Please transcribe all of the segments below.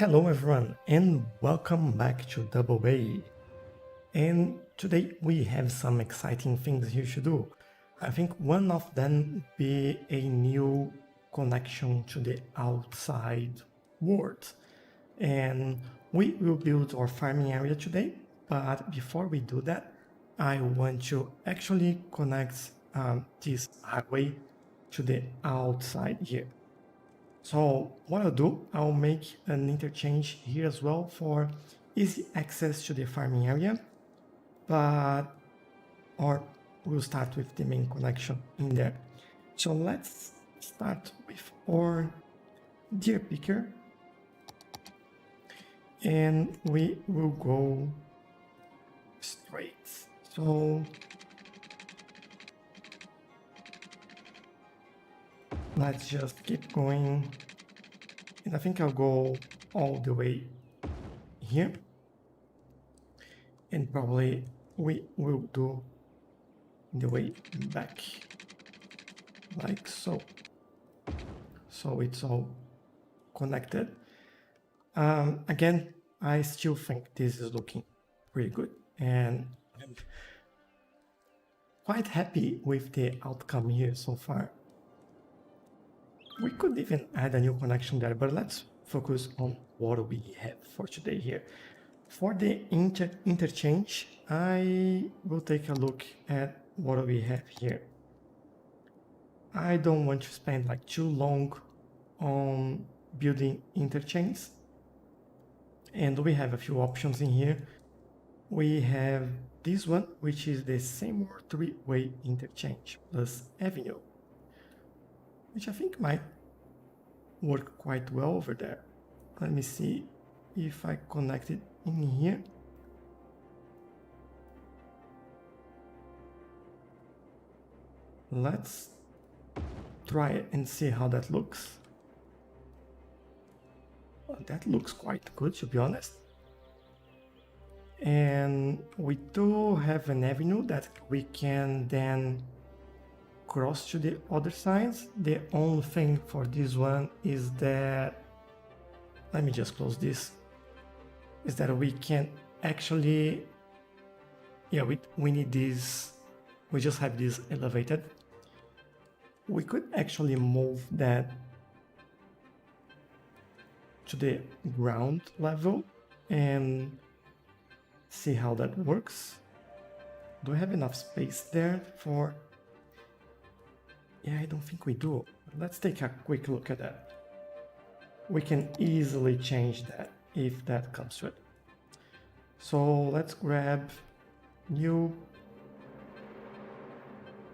Hello everyone and welcome back to Double A. And today we have some exciting things you should do. I think one of them be a new connection to the outside world. And we will build our farming area today, but before we do that, I want to actually connect this highway to the outside here. So what I'll do, I'll make an interchange here as well for easy access to the farming area, or we'll start with the main connection in there. So let's start with our deer picker, and we will go straight. So let's just keep going, and I think I'll go all the way here, and probably we will do the way back like so. So it's all connected. Again, I still think this is looking pretty good, and I'm quite happy with the outcome here so far. We could even add a new connection there, but let's focus on what we have for today here. For the interchange, I will take a look at what we have here. I don't want to spend like too long on building interchanges, and we have a few options in here. We have this one, which is the Seymour three-way interchange plus avenue, which I think might work quite well over there. Let me see if I connect it in here. Let's try it and see how that looks. Well, that looks quite good, to be honest. And we do have an avenue that we can then cross to the other sides. The only thing for this one is that, let me just close this, is that we can actually, we need this, we just have this elevated. We could actually move that to the ground level and see how that works. Do we have enough space there for... Yeah, I don't think we do. Let's take a quick look at that. We can easily change that if that comes to it. So let's grab new.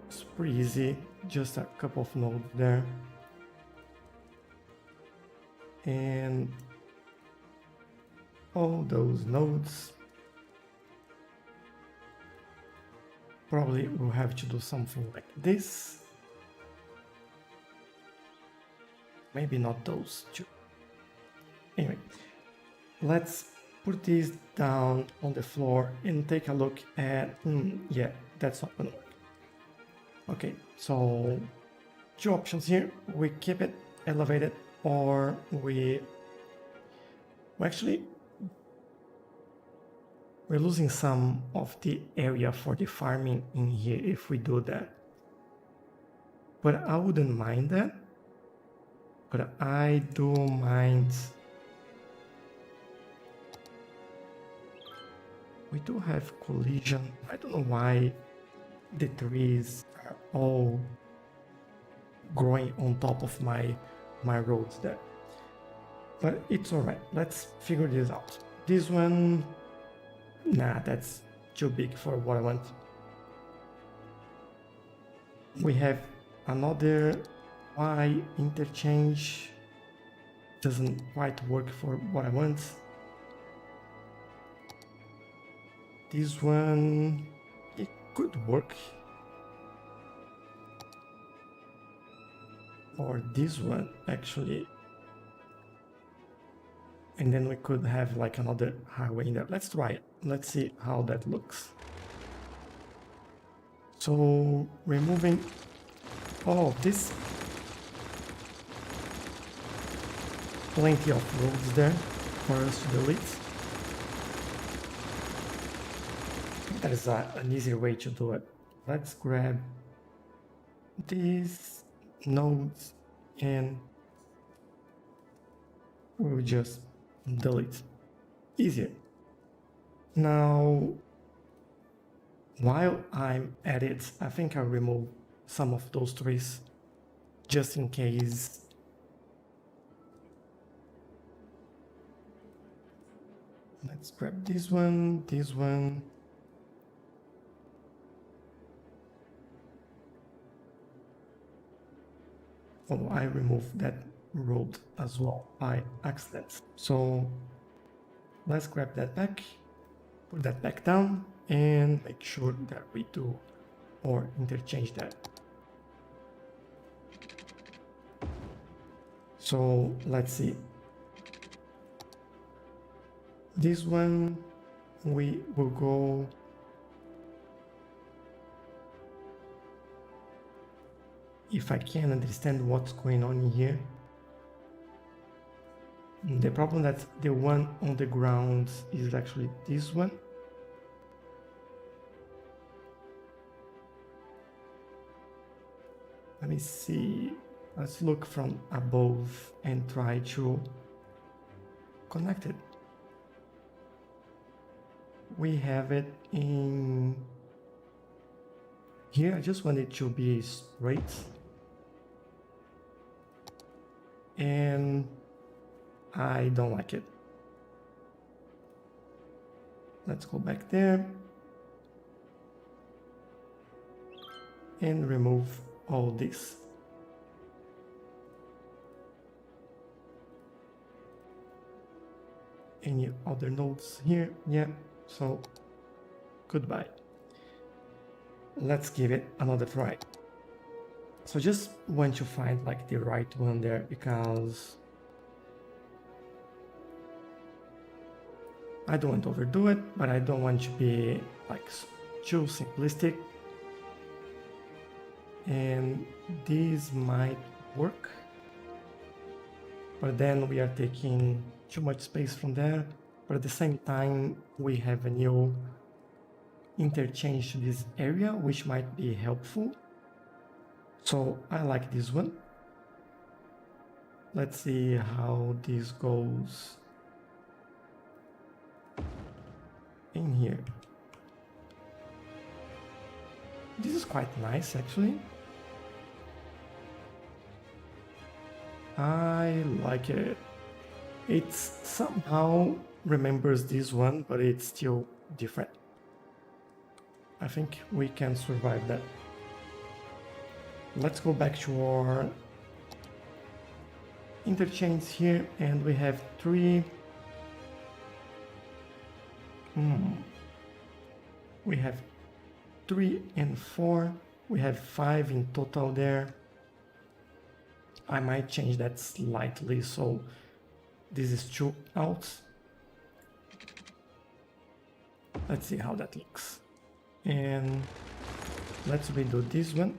It's pretty easy, just a couple of nodes there. And all those nodes. Probably we'll have to do something like this. Maybe not those two. Anyway, let's put this down on the floor and take a look at, yeah, that's not gonna work. Okay, so two options here. We keep it elevated, or we're losing some of the area for the farming in here if we do that. But I wouldn't mind that. But I do mind. We do have collision. I don't know why the trees are all growing on top of my roads there. But it's alright. Let's figure this out. This one, nah, that's too big for what I want. We have another Y interchange. Doesn't quite work for what I want. This one, it could work. Or this one, actually. And then we could have like another highway in there. Let's try it. Let's see how that looks. So removing all of this. Plenty of roads there. for us to delete. That is an easier way to do it. Let's grab these nodes and we'll just delete. Easier. Now, while I'm at it, I think I'll remove some of those trees just in case. Let's grab this one, this one. Oh, I removed that road as well by accident. So let's grab that back, put that back down, and make sure that we do or interchange that. So let's see. This one we will go if I can understand what's going on here. The problem that the one on the ground is actually this one. Let me see. Let's look from above and try to connect it. We have it in here. I just want it to be straight. And I don't like it. Let's go back there and remove all this. Any other nodes here? Yeah, so goodbye. Let's give it another try. So just want to find like the right one there because I don't want to overdo it, but I don't want to be like too simplistic. And this might work, but then we are taking too much space from there. But at the same time, we have a new interchange to this area, which might be helpful. So I like this one. Let's see how this goes in here. This is quite nice actually. I like it. It somehow remembers this one, but it's still different. I think we can survive that. Let's go back to our interchange here, and we have three. We have 3 and 4. We have 5 in total there. I might change that slightly, so this is 2 out. Let's see how that looks. And let's redo this one.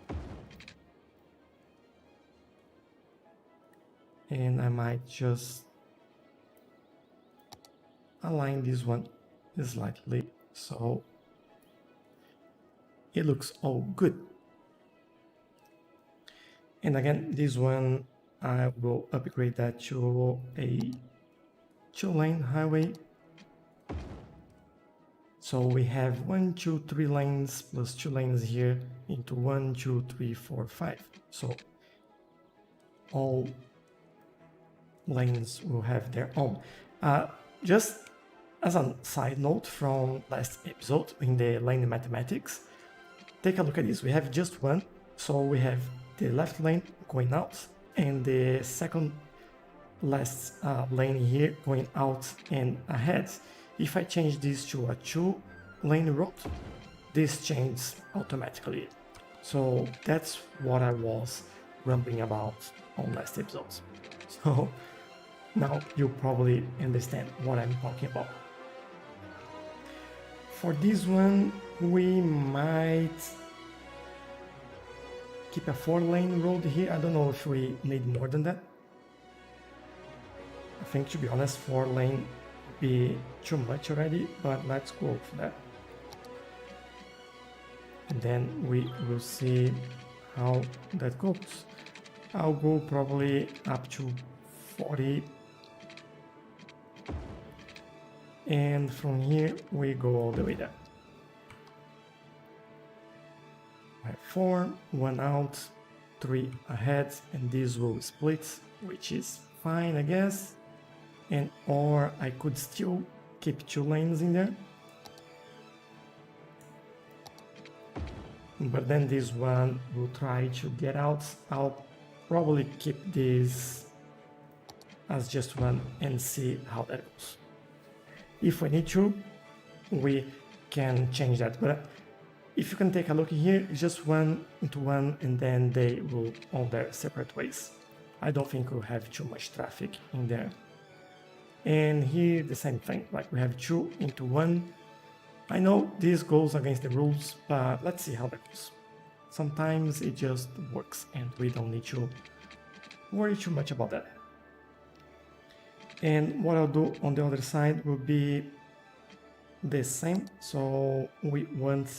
And I might just align this one slightly so it looks all good. And again, this one I will upgrade that to a 2-lane highway. So we have 1, 2, 3 lanes plus 2 lanes here into 1, 2, 3, 4, 5. So all lanes will have their own. Just as a side note from last episode in the lane mathematics, take a look at this. We have just one, so we have the left lane going out and the second last lane here going out and ahead. If I change this to a 2-lane road, this changes automatically. So that's what I was rambling about on last episode. So now you probably understand what I'm talking about. For this one, we might keep a 4-lane road here. I don't know if we need more than that. I think, to be honest, 4-lane be too much already, but let's go for that. And then we will see how that goes. I'll go probably up to 40. And from here, we go all the way down. I have 4, 1 out, 3 ahead, and this will split, which is fine, I guess. And or I could still keep 2 lanes in there. But then this one will try to get out. I'll probably keep this as just one and see how that goes. If we need to, we can change that. But if you can take a look here, it's just 1 into 1 and then they will on their separate ways. I don't think we'll have too much traffic in there. And here the same thing, like we have 2 into 1. I know this goes against the rules, but let's see how that goes. Sometimes it just works and we don't need to worry too much about that. And what I'll do on the other side will be the same. So we want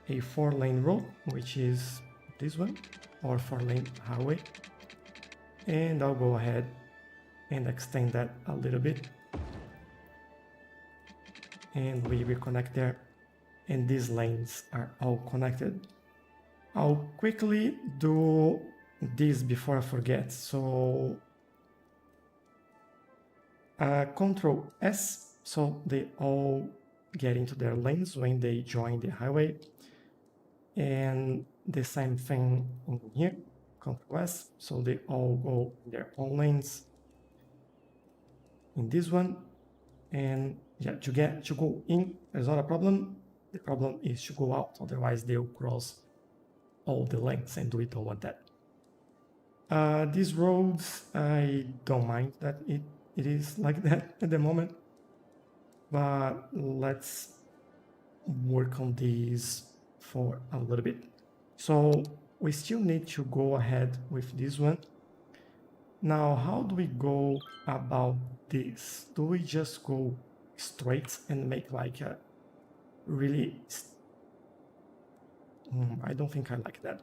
a 4-lane road, which is this one, or 4-lane highway. And I'll go ahead and extend that a little bit. And we reconnect there, and these lanes are all connected. I'll quickly do this before I forget. So Control S, so they all get into their lanes when they join the highway. And the same thing in here, Control S, so they all go in their own lanes. In this one, and yeah, to go in, there's not a problem. The problem is to go out, otherwise they'll cross all the lanes, and we don't want that. These roads, I don't mind that it is like that at the moment, but let's work on these for a little bit. So we still need to go ahead with this one. Now, how do we go about this? Do we just go straight and make like a really... I don't think I like that.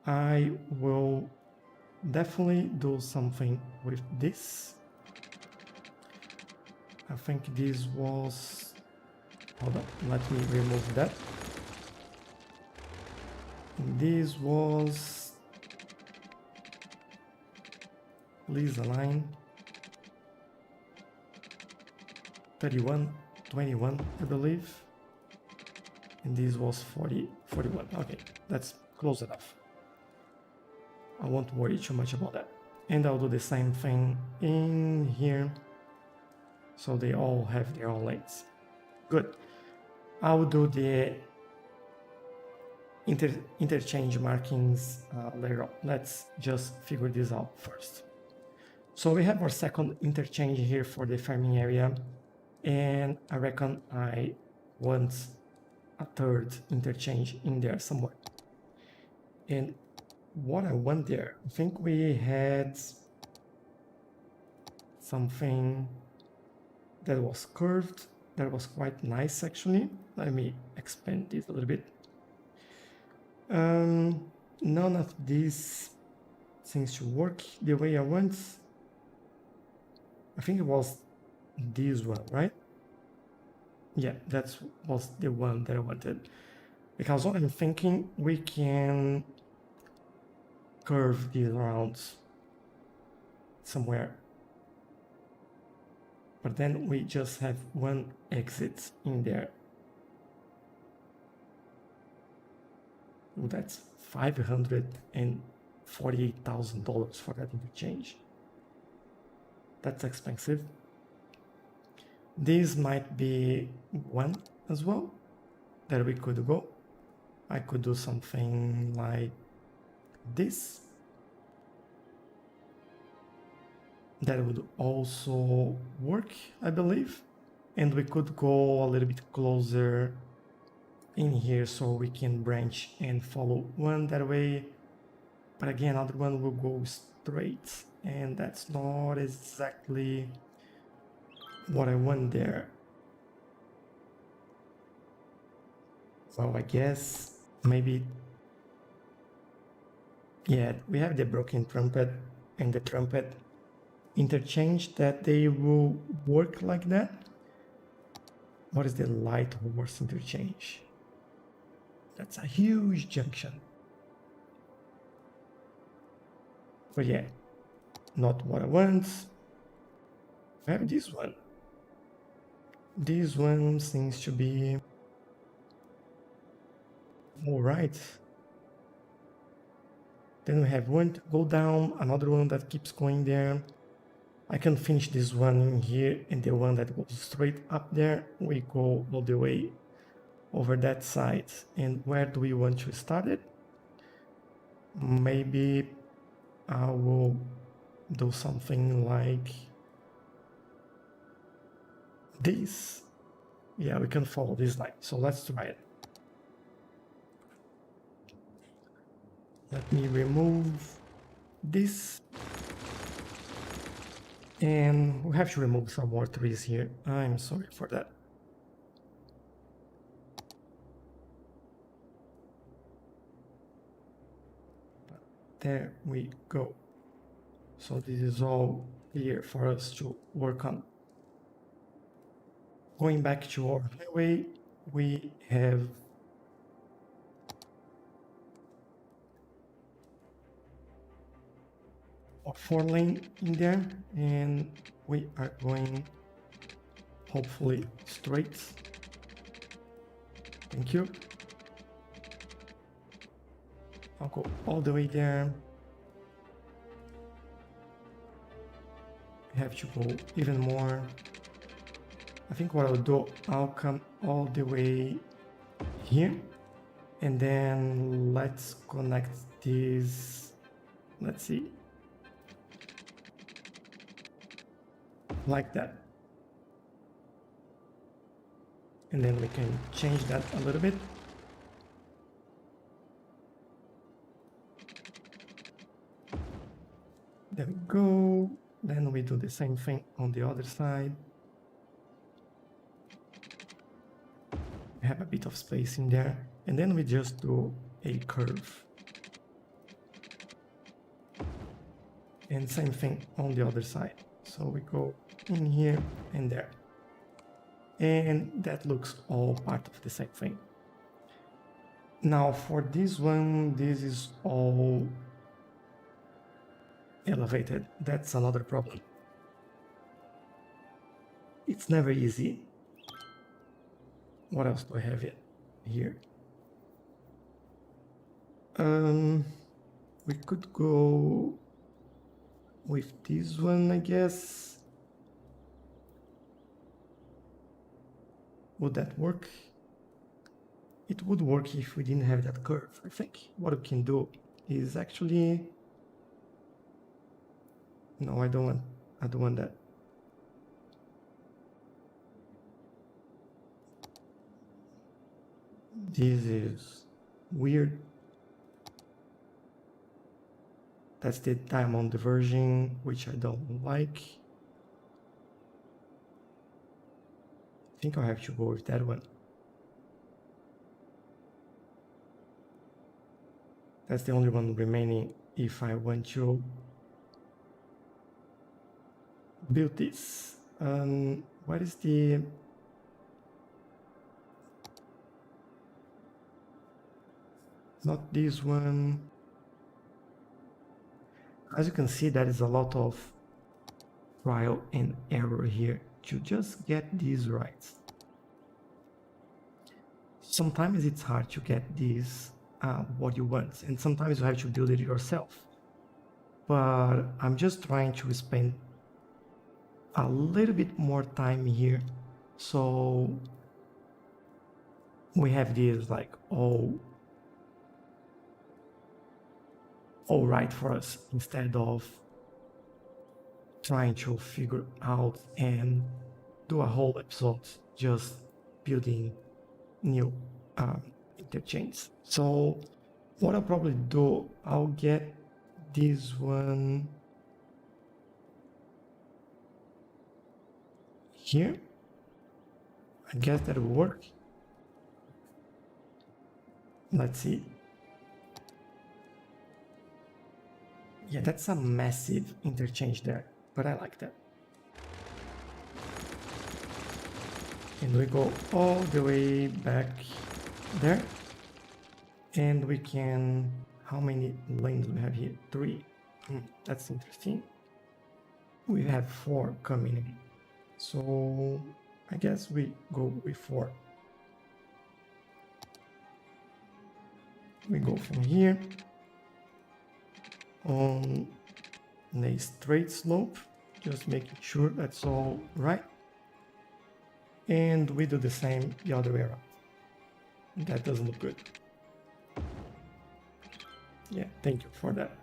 I will definitely do something with this. I think this was... Hold on, let me remove that. This was... Please align. 31, 21, I believe. And this was 40, 41. Okay, that's close enough. I won't worry too much about that. And I'll do the same thing in here. So they all have their own lanes. Good. I'll do the interchange markings later on. Let's just figure this out first. So we have our second interchange here for the farming area. And I reckon I want a third interchange in there somewhere. And what I want there, I think we had something that was curved, that was quite nice actually. Let me expand this a little bit. None of these seems to work the way I want. I think it was this one, right? Yeah, that was the one that I wanted. Because what I'm thinking, we can curve these around somewhere. But then we just have one exit in there. Ooh, that's $548,000 for that interchange. That's expensive. This might be one as well that we could go. I could do something like this. That would also work, I believe. And we could go a little bit closer in here so we can branch and follow one that way. But again, another one will go straight, and that's not exactly what I want there. Well, I guess maybe, yeah, we have the broken trumpet and the trumpet interchange, that they will work like that. What is the light horse interchange? That's a huge junction. But yeah, not what I want. I have this one. This one seems to be all right. Then we have one to go down, another one that keeps going there. I can finish this one in here, and the one that goes straight up there, we go all the way over that side. And where do we want to start it? Maybe I will do something like this. Yeah, we can follow this line. So let's try it. Let me remove this. And we have to remove some more trees here. I'm sorry for that. There we go. So this is all clear for us to work on. Going back to our highway, we have a 4-lane in there, and we are going hopefully straight. Thank you. I'll go all the way there. Have to go even more. I think what I'll do, I'll come all the way here, and then let's connect this. Let's see, like that. And then we can change that a little bit. There we go. Then we do the same thing on the other side. We have a bit of space in there. And then we just do a curve. And same thing on the other side. So we go in here and there. And that looks all part of the same thing. Now for this one, this is all elevated. That's another problem. It's never easy. What else do I have here? We could go with this one, I guess. Would that work? It would work if we didn't have that curve. I think what we can do is actually, no, I don't want that. This is weird. That's the diamond diverging, which I don't like. I think I'll have to go with that one. That's the only one remaining if I want to build this. What is the... Not this one. As you can see, there is a lot of trial and error here to just get these right. Sometimes it's hard to get these what you want, and sometimes you have to build it yourself. But I'm just trying to spend a little bit more time here, so we have these like all right for us, instead of trying to figure out and do a whole episode just building new interchanges. So what I'll probably do, I'll get this one here. I guess that will work. Let's see. Yeah, that's a massive interchange there, but I like that. And we go all the way back there. And we can, how many lanes we have here? 3. That's interesting. We have 4 coming in. So I guess we go with 4. We go from here on a straight slope, just making sure that's all right. And we do the same the other way around. That doesn't look good. Yeah, thank you for that.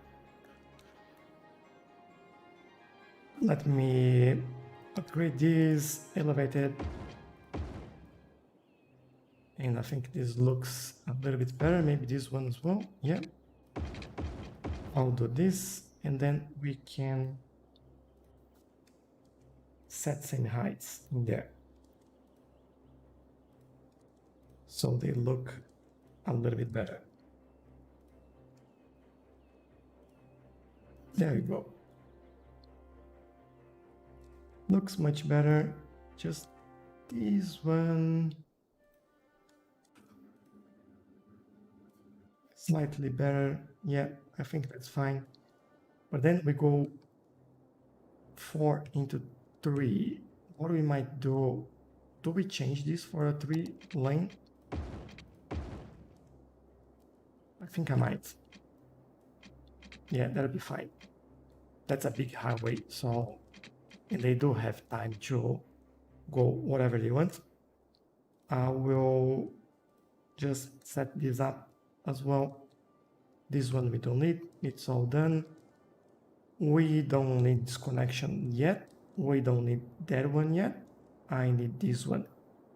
Let me upgrade this, elevated. And I think this looks a little bit better, maybe this one as well. Yeah. I'll do this, and then we can set same heights in there. So they look a little bit better. There you go. Looks much better. Just this one. Slightly better. Yeah, I think that's fine. But then we go 4 into 3. What we might do we change this for a 3 lane? I think I might. Yeah, that'll be fine. That's a big highway, so, and they do have time to go whatever they want. I will just set this up as well. This one we don't need, it's all done. We don't need this connection yet. We don't need that one yet. I need this one,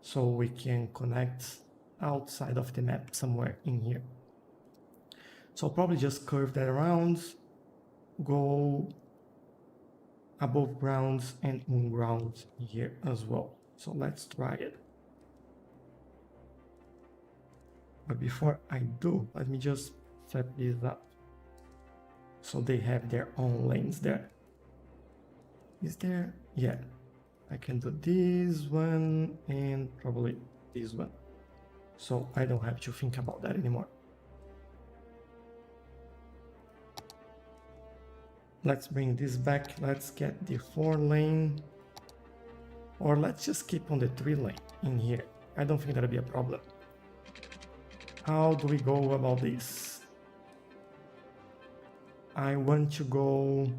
so we can connect outside of the map somewhere in here. So I'll probably just curve that around, go above grounds and on ground here as well. So let's try it. But before I do, let me just set this up so they have their own lanes there. Is there? Yeah, I can do this one and probably this one, so I don't have to think about that anymore. Let's bring this back. Let's get the 4 lane, or let's just keep on the 3 lane in here. I don't think that'll be a problem. How do we go about this? I want to go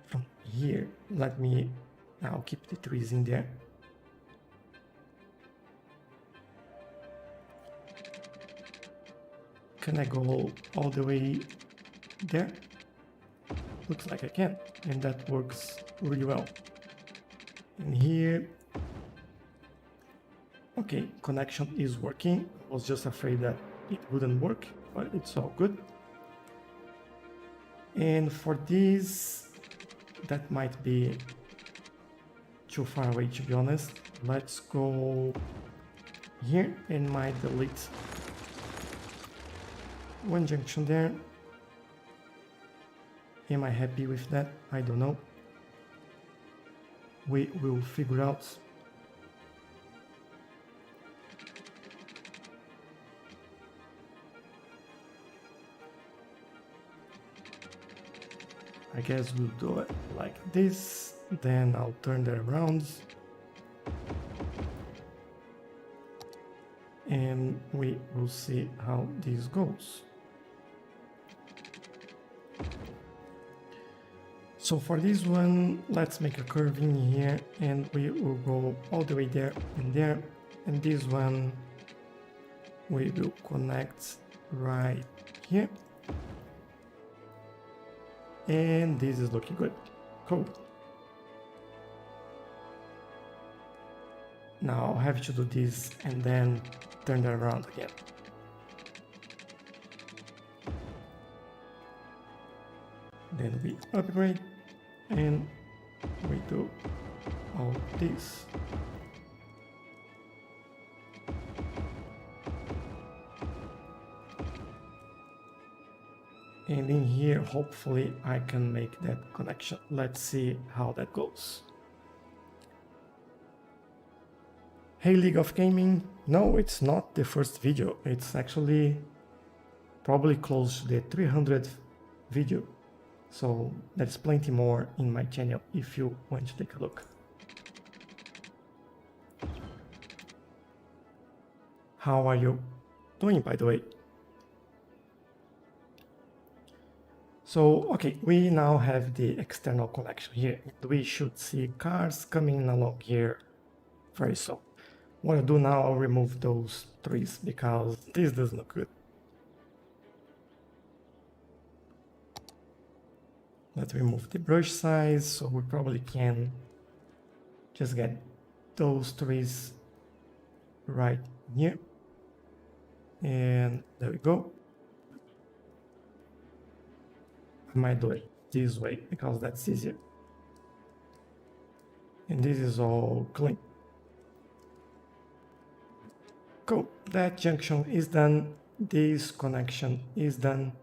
from here. I'll keep the trees in there. Can I go all the way there? Looks like I can, and that works really well. And here, okay, connection is working. I was just afraid that it wouldn't work, but it's all good. And for this, that might be too far away, to be honest. Let's go here and might delete one junction there. Am I happy with that? I don't know. We will figure out. I guess we'll do it like this, then I'll turn that around. And we will see how this goes. So for this one, let's make a curve in here and we will go all the way there and there. And this one, we will connect right here. And this is looking good. Cool. Now I'll have to do this and then turn that around again. Then we upgrade and we do all this. And in here, hopefully I can make that connection. Let's see how that goes. Hey League of Gaming, no, it's not the first video. It's actually probably close to the 300th video. So there's plenty more in my channel if you want to take a look. How are you doing, by the way? So, okay, we now have the external connection here. We should see cars coming along here very soon. What I'll do now, I'll remove those trees because this doesn't look good. Let's remove the brush size, so we probably can just get those trees right here. And there we go. I might do it this way because that's easier. And this is all clean. Cool, that junction is done. This connection is done.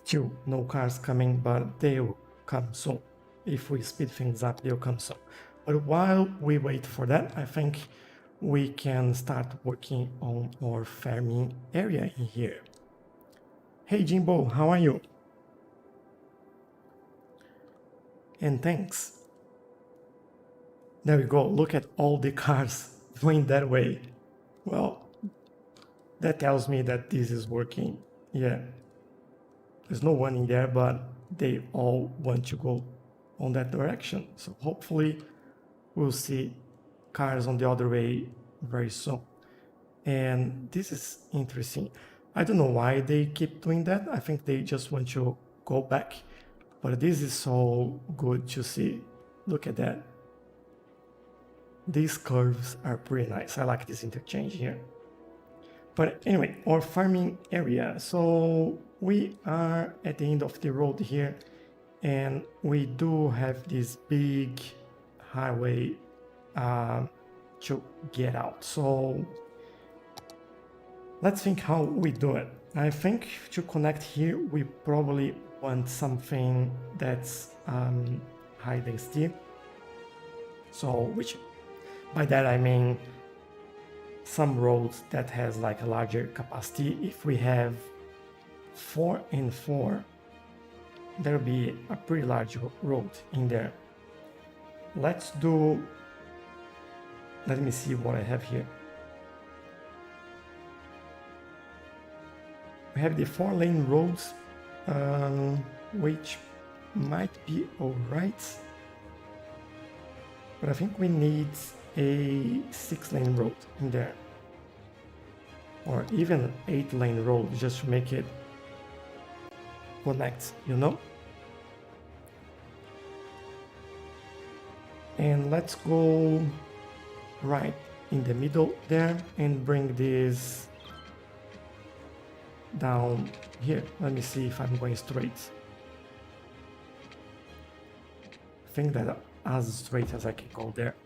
Still no cars coming, but they'll come soon. If we speed things up, they'll come soon. But while we wait for that, I think we can start working on our farming area in here. Hey Jimbo, how are you? And thanks. There we go, look at all the cars going that way. Well, that tells me that this is working. Yeah, there's no one in there, but they all want to go on that direction. So hopefully we'll see cars on the other way very soon. And this is interesting. I don't know why they keep doing that. I think they just want to go back. But this is so good to see. Look at that. These curves are pretty nice. I like this interchange here. But anyway, our farming area. So we are at the end of the road here. And we do have this big highway to get out. So let's think how we do it. I think to connect here, we probably want something that's high density. So which by that I mean some roads that has like a larger capacity. If we have 4 and 4, there'll be a pretty large road in there. Let me see what I have here. We have the 4-lane roads, which might be alright, but I think we need a 6-lane road in there, or even an 8-lane road just to make it connect, you know? And let's go right in the middle there and bring this down here. Let me see if I'm going straight. I think that as straight as I can go there.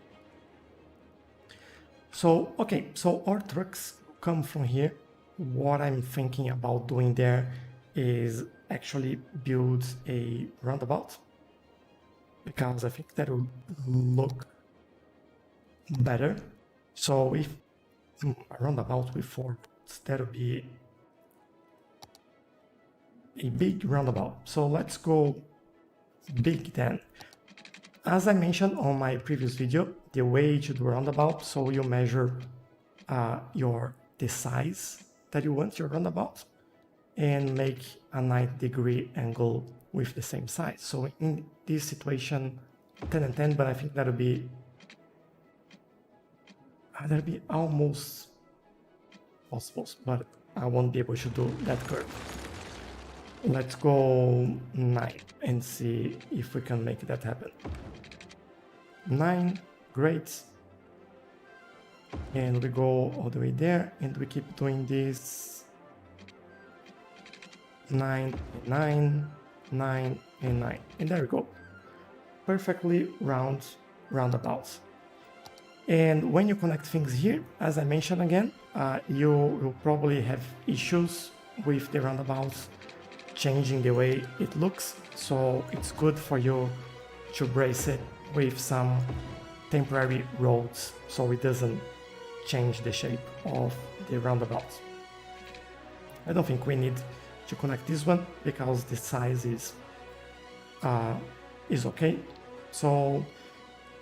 So, okay, so our trucks come from here. What I'm thinking about doing there is actually build a roundabout, because I think that will look better. So if a roundabout with 4 roads, that would be a big roundabout. So let's go big then. As I mentioned on my previous video, the way to do a roundabout, so you measure the size that you want your roundabout and make a 90-degree angle with the same size. So in this situation, 10 and 10, but I think that'll be almost possible, but I won't be able to do that curve. Let's go 9 and see if we can make that happen. 9, great. And we go all the way there and we keep doing this 9, 9, 9, and 9. And there we go. Perfectly roundabouts. And when you connect things here, as I mentioned again, you will probably have issues with the roundabouts changing the way it looks. So it's good for you to brace it with some temporary roads so it doesn't change the shape of the roundabouts. I don't think we need to connect this one because the size is okay. So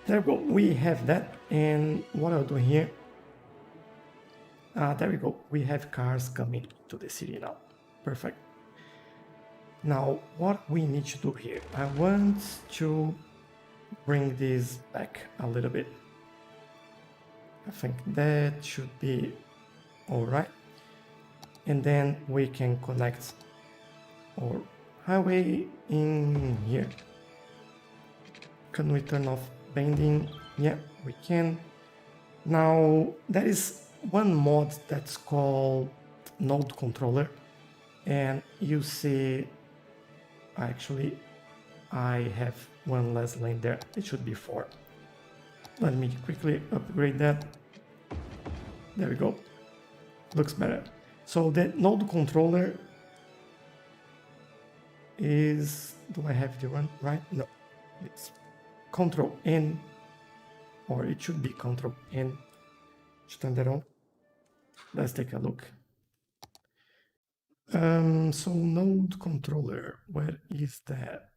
there we go, we have that. And what I'll do here, there we go, we have cars coming to the city now. Perfect. Now what we need to do here, I want to bring this back a little bit. I think that should be all right. And then we can connect our highway in here. Can we turn off bending? Yeah, we can. Now there is one mod that's called node controller, and you see, actually I have one less lane there. It should be 4. Let me quickly upgrade that. There we go. Looks better. So the node controller is, do I have the one right? No, it's Control N, or it should be Control N to turn that on. Let's take a look. So node controller, where is that?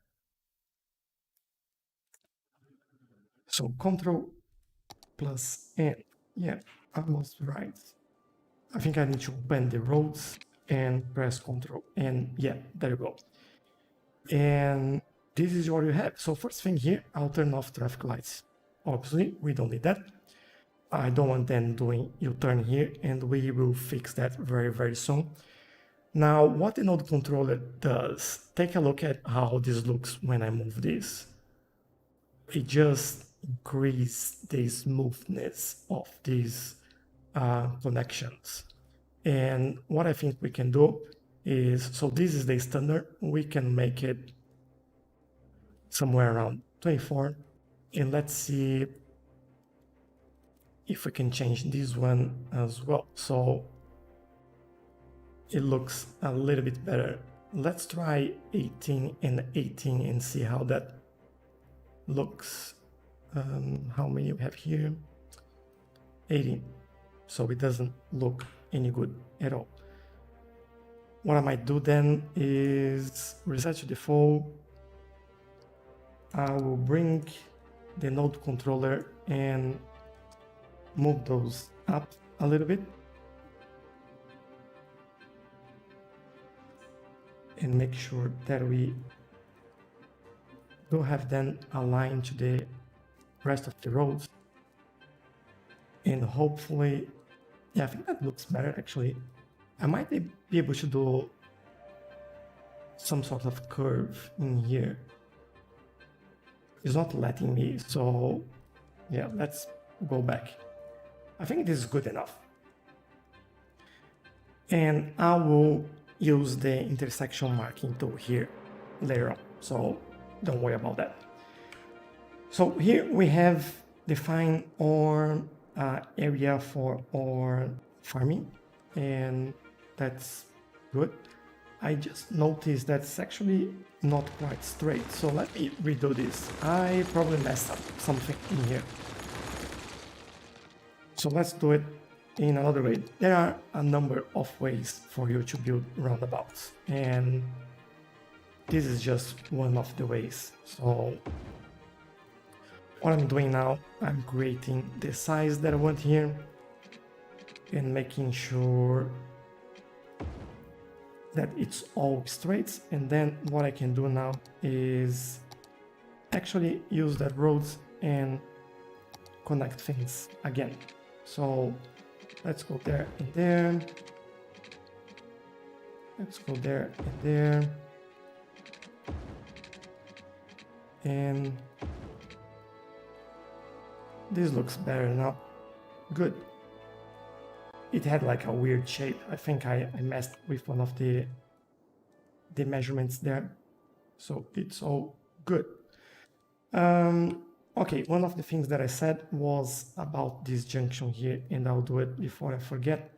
So Control plus N. Yeah, almost right. I think I need to open the roads and press Control N. Yeah, there you go. And this is what you have. So first thing here, I'll turn off traffic lights. Obviously, we don't need that. I don't want them doing U-turn here, and we will fix that very, very soon. Now, what the node controller does, take a look at how this looks when I move this. It just increases the smoothness of these connections. And what I think we can do is, so this is the standard, we can make it somewhere around 24, and let's see if we can change this one as well, so it looks a little bit better. Let's try 18 and 18 and see how that looks. How many we have here? 18. So it doesn't look any good at all. What I might do then is reset to default. I will bring the node controller and move those up a little bit and make sure that we do have them aligned to the rest of the roads. And hopefully, yeah, I think that looks better actually. I might be able to do some sort of curve in here. It's not letting me, so yeah, let's go back. I think this is good enough. And I will use the intersection marking tool here later on, so don't worry about that. So here we have defined our area for our farming, and that's good. I just noticed that's actually not quite straight, so let me redo this. I probably messed up something in here. So let's do it in another way. There are a number of ways for you to build roundabouts, and this is just one of the ways. So what I'm doing now, I'm creating the size that I want here and making sure that it's all straight. And then what I can do now is actually use that roads and connect things again. So let's go there and there. Let's go there and there. And this looks better now. Good. It had like a weird shape. I think I messed with one of the the measurements there. So it's all good. Okay, one of the things that I said was about this junction here, and I'll do it before I forget.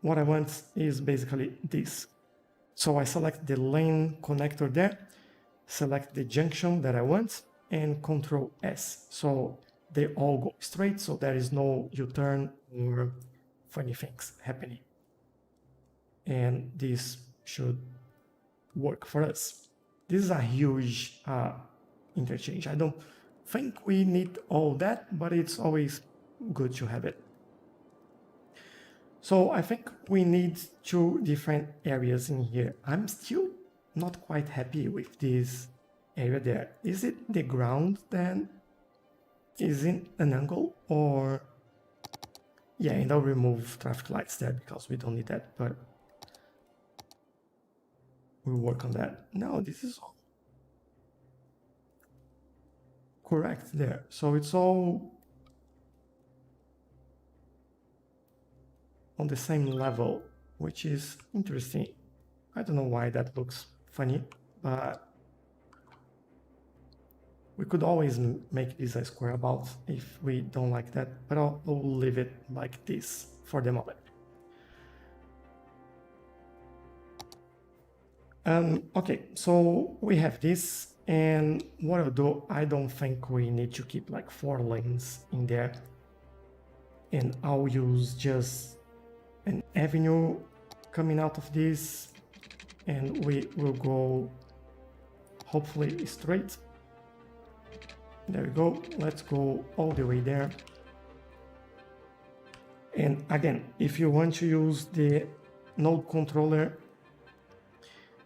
What I want is basically this. So I select the lane connector there, select the junction that I want, and Control S. So they all go straight, so there is no U-turn or funny things happening. And this should work for us. This is a huge interchange. I don't think we need all that, but it's always good to have it. So I think we need two different areas in here. I'm still not quite happy with this area there. Is it the ground then? Is it an angle or... Yeah, and I'll remove traffic lights there because we don't need that, but we'll work on that. No, this is all correct there. So it's all on the same level, which is interesting. I don't know why that looks funny, but we could always make this a square about if we don't like that, but I'll leave it like this for the moment. Okay, so we have this, and what I'll do, I don't think we need to keep like 4 lanes in there, and I'll use just an avenue coming out of this, and we will go hopefully straight. There we go. Let's go all the way there. And again, if you want to use the node controller,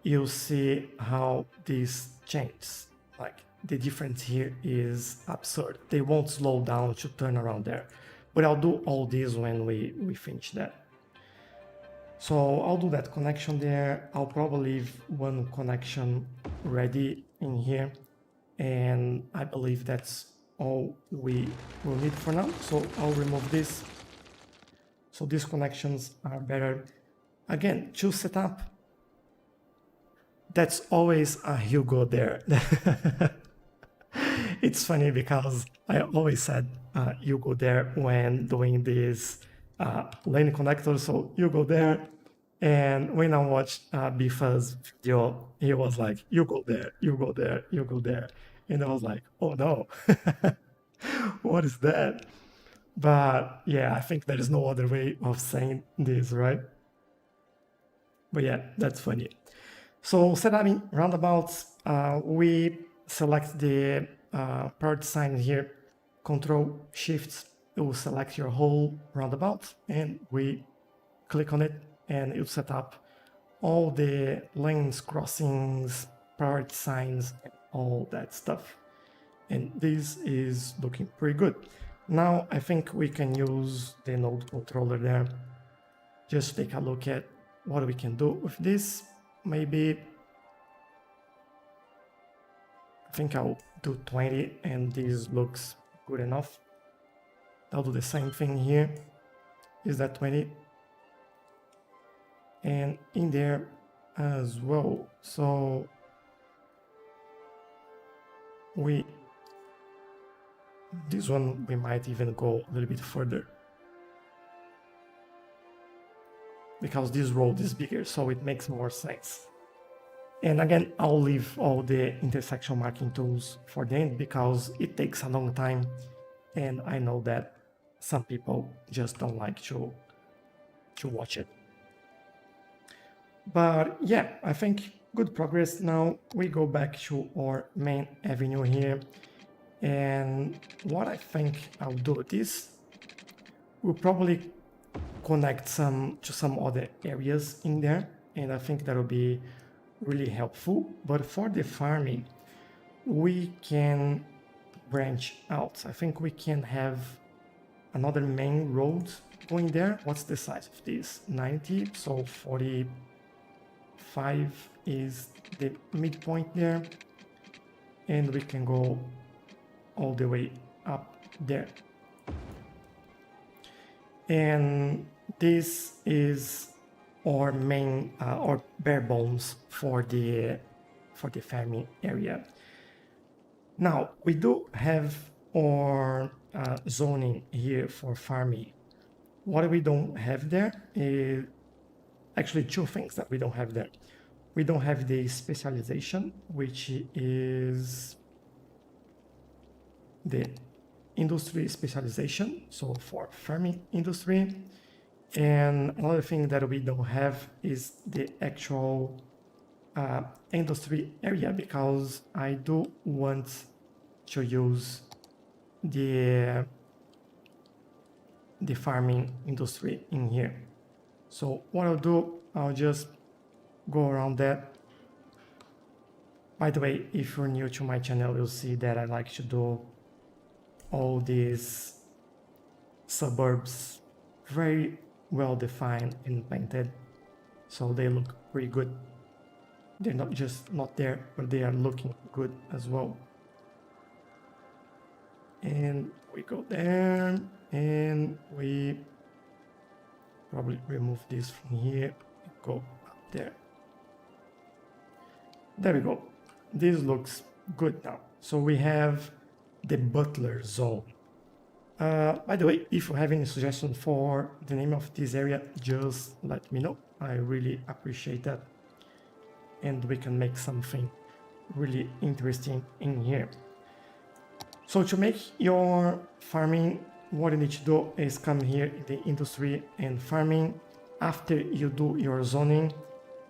you'll see how this changes. Like the difference here is absurd. They won't slow down to turn around there. But I'll do all this when we finish that. So I'll do that connection there. I'll probably leave one connection ready in here. And I believe that's all we will need for now. So I'll remove this. So these connections are better. Again, to set up, that's always a Hugo there. It's funny because I always said you go there when doing this lane connector. So you go there. And when I watched Bifa's video, he was like, you go there, you go there, you go there. And I was like, oh no, what is that? But yeah, I think there is no other way of saying this, right? But yeah, that's funny. So setting roundabouts, we select the part sign here, Control Shift, it will select your whole roundabout, and we click on it, and it will set up all the lanes, crossings, priority signs, and all that stuff. And this is looking pretty good. Now I think we can use the node controller there. Just take a look at what we can do with this. Maybe I think I'll do 20 and this looks good enough. I'll do the same thing here. Is that 20? And in there as well. So this one we might even go a little bit further, because this road is bigger, so it makes more sense. And again, I'll leave all the intersection marking tools for the end because it takes a long time, and I know that some people just don't like to watch it. But yeah, I think good progress. Now we go back to our main avenue here, and what I think I'll do is we'll probably connect to some other areas in there, and I think that will be really helpful. But for the farming, we can branch out. I think we can have another main road going there. What's the size of this? 90, so 45 is the midpoint there, and we can go all the way up there. And this is our main or bare bones for the farming area. Now we do have our zoning here for farming. What we don't have there is actually two things that we don't have there. We don't have the specialization, which is the industry specialization, so for farming industry. And another thing that we don't have is the actual industry area, because I do want to use the farming industry in here. So what I'll do, I'll just go around that. By the way, if you're new to my channel, you'll see that I like to do all these suburbs very well defined and painted, so they look pretty good. They're not just not there, but they are looking good as well. And we go there, and we probably remove this from here, go up there. There we go. This looks good now. So we have the butler zone. By the way, if you have any suggestion for the name of this area, just let me know. I really appreciate that. And we can make something really interesting in here. So to make your farming, what you need to do is come here in the industry and farming. After you do your zoning,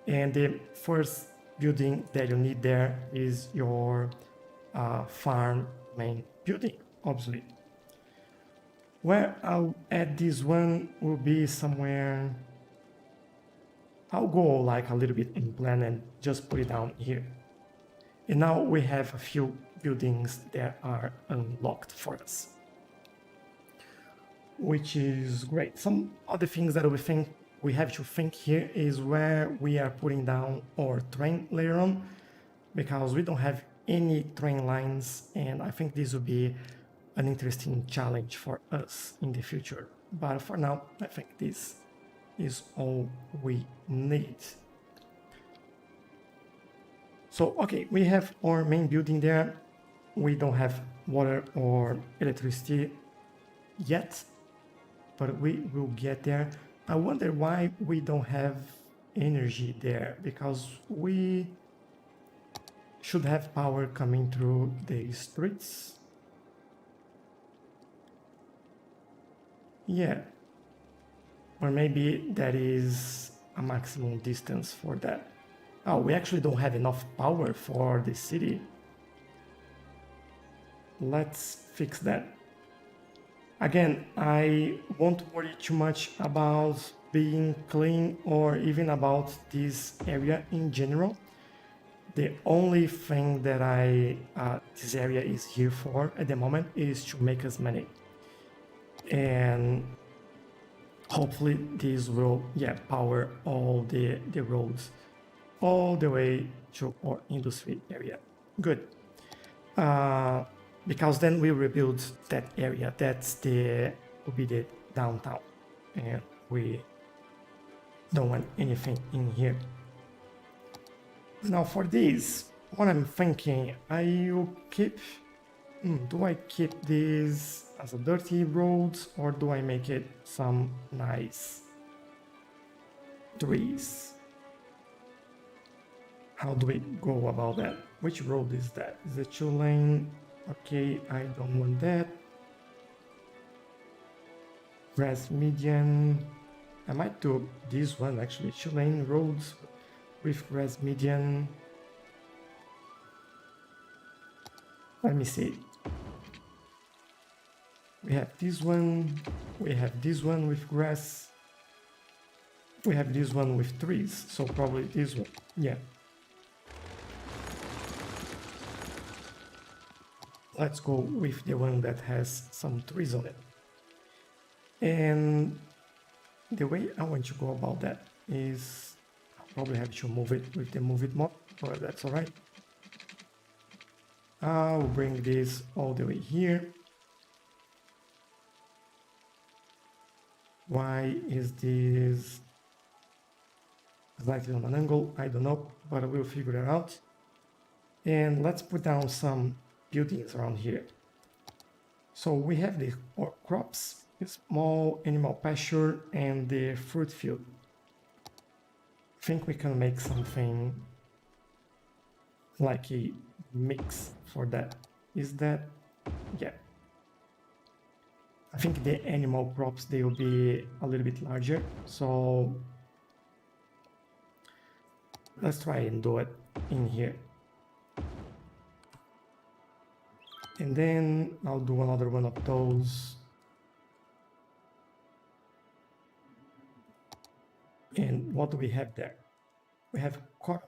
and the first building that you need there is your farm main building, obviously. Where I'll add this one will be somewhere, I'll go like a little bit in plan and just put it down here. And now we have a few buildings that are unlocked for us, which is great. Some other things that we have to think here is where we are putting down our train later on, because we don't have any train lines, and I think this will be an interesting challenge for us in the future. But for now, I think this is all we need. So, okay, we have our main building there. We don't have water or electricity yet, but we will get there. I wonder why we don't have energy there, because we should have power coming through the streets. Yeah, or maybe that is a maximum distance for that. Oh, we actually don't have enough power for the city. Let's fix that. Again, I won't worry too much about being clean or even about this area in general. The only thing that this area is here for at the moment is to make us money. And hopefully this will power all the roads all the way to our industry area. Good. Because then we rebuild that area. Will be the downtown, and we don't want anything in here. Now for this, what I'm thinking, I keep. Do I keep this as a dirty road, or do I make it some nice trees? How do we go about that? Which road is that? Is it 2-lane? Okay, I don't want that. Grass median. I might do this one actually, 2-lane roads with grass median. Let me see. We have this one, we have this one with grass, we have this one with trees, so probably this one, yeah. Let's go with the one that has some trees on it. And the way I want to go about that is, I'll probably have to move it with the move it mod, but that's alright. I'll bring this all the way here. Why is this? slightly on an angle, I don't know, but we'll figure it out. And let's put down some buildings around here. So we have the crops, the small animal pasture, and the fruit field. I think we can make something like a mix for that. Is that, yeah. I think the animal crops, they will be a little bit larger. So let's try and do it in here. And then I'll do another one of those. And what do we have there? We have corn.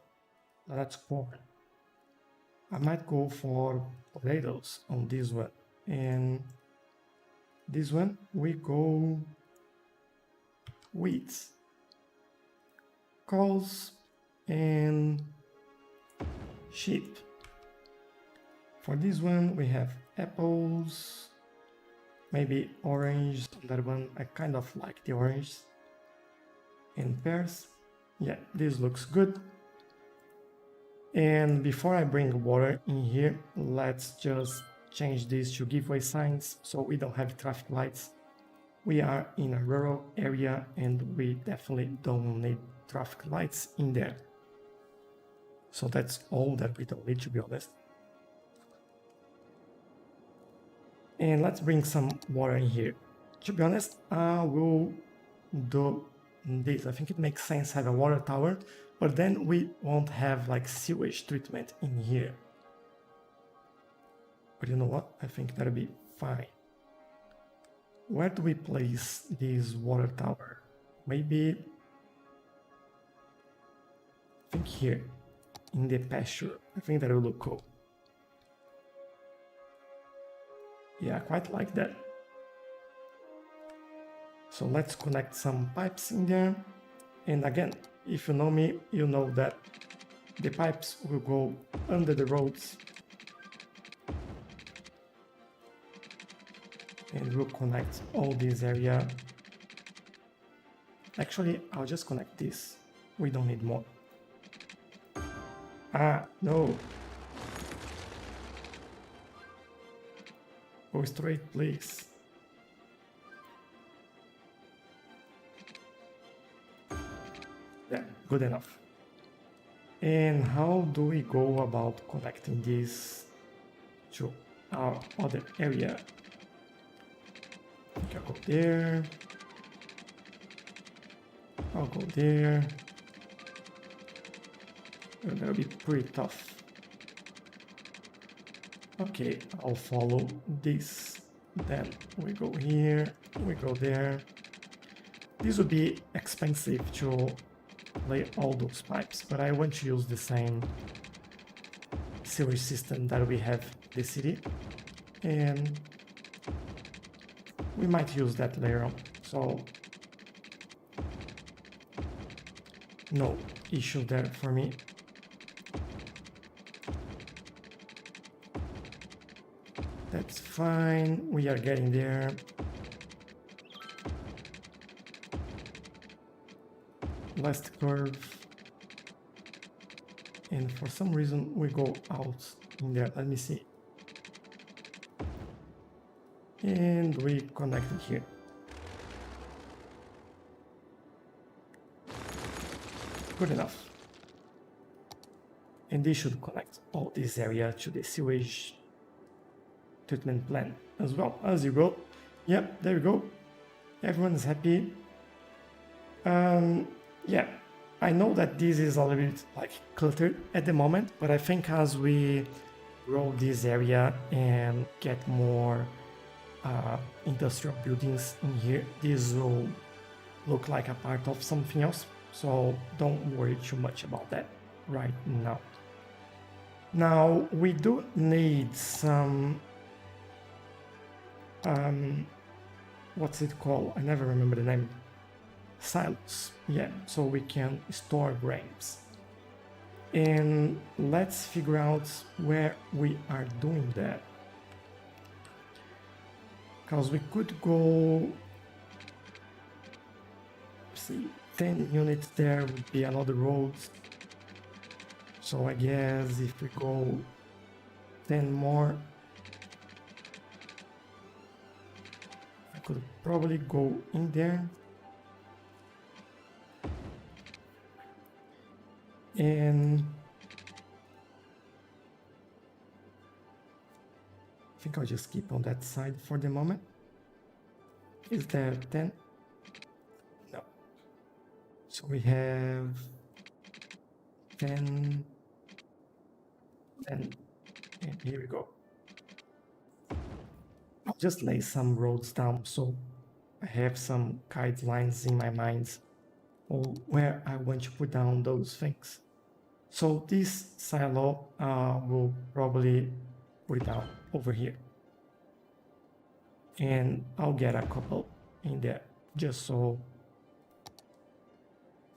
That's corn. I might go for potatoes on this one. And this one, we go wheat, cows, and sheep. For this one, we have apples, maybe orange. That one, I kind of like the orange. And pears. Yeah, this looks good. And before I bring water in here, let's just change this to giveaway signs so we don't have traffic lights. We are in a rural area and we definitely don't need traffic lights in there. So that's all that we don't need, to be honest. And let's bring some water in here. To be honest, I will do this. I think it makes sense to have a water tower, but then we won't have like sewage treatment in here. But you know what? I think that'll be fine. Where do we place this water tower? Maybe, I think here, in the pasture. I think that will look cool. Yeah, I quite like that. So let's connect some pipes in there. And again, if you know me, you know that the pipes will go under the roads and we'll connect all this area. Actually, I'll just connect this. We don't need more. Ah, no. Go straight, please. Yeah, good enough. And how do we go about connecting this to our other area? I think I'll go there. I'll go there. And that'll be pretty tough. Okay, I'll follow this. Then we go here, we go there. This would be expensive to lay all those pipes, but I want to use the same sewage system that we have in the city, and we might use that later on. So no issue there for me. That's fine, we are getting there. Last curve. And for some reason we go out in there. Let me see. And we connect it here. Good enough. And this should connect all this area to the sewage treatment plant as well. As you go. Yep, there we go. Everyone's happy. Yeah, I know that this is a little bit like cluttered at the moment, but I think as we grow this area and get more industrial buildings in here, this will look like a part of something else. So don't worry too much about that right now. Now we do need some what's it called? I never remember the name. Silos, yeah, so we can store grains. And let's figure out where we are doing that, because we could go, see, 10 units there would be another road. So I guess if we go 10 more, I could probably go in there. And I think I'll just keep on that side for the moment. Is there 10? No. So we have 10, 10, and here we go. I'll just lay some roads down so I have some guidelines in my mind on where I want to put down those things. So this silo will probably put it down over here. And I'll get a couple in there just so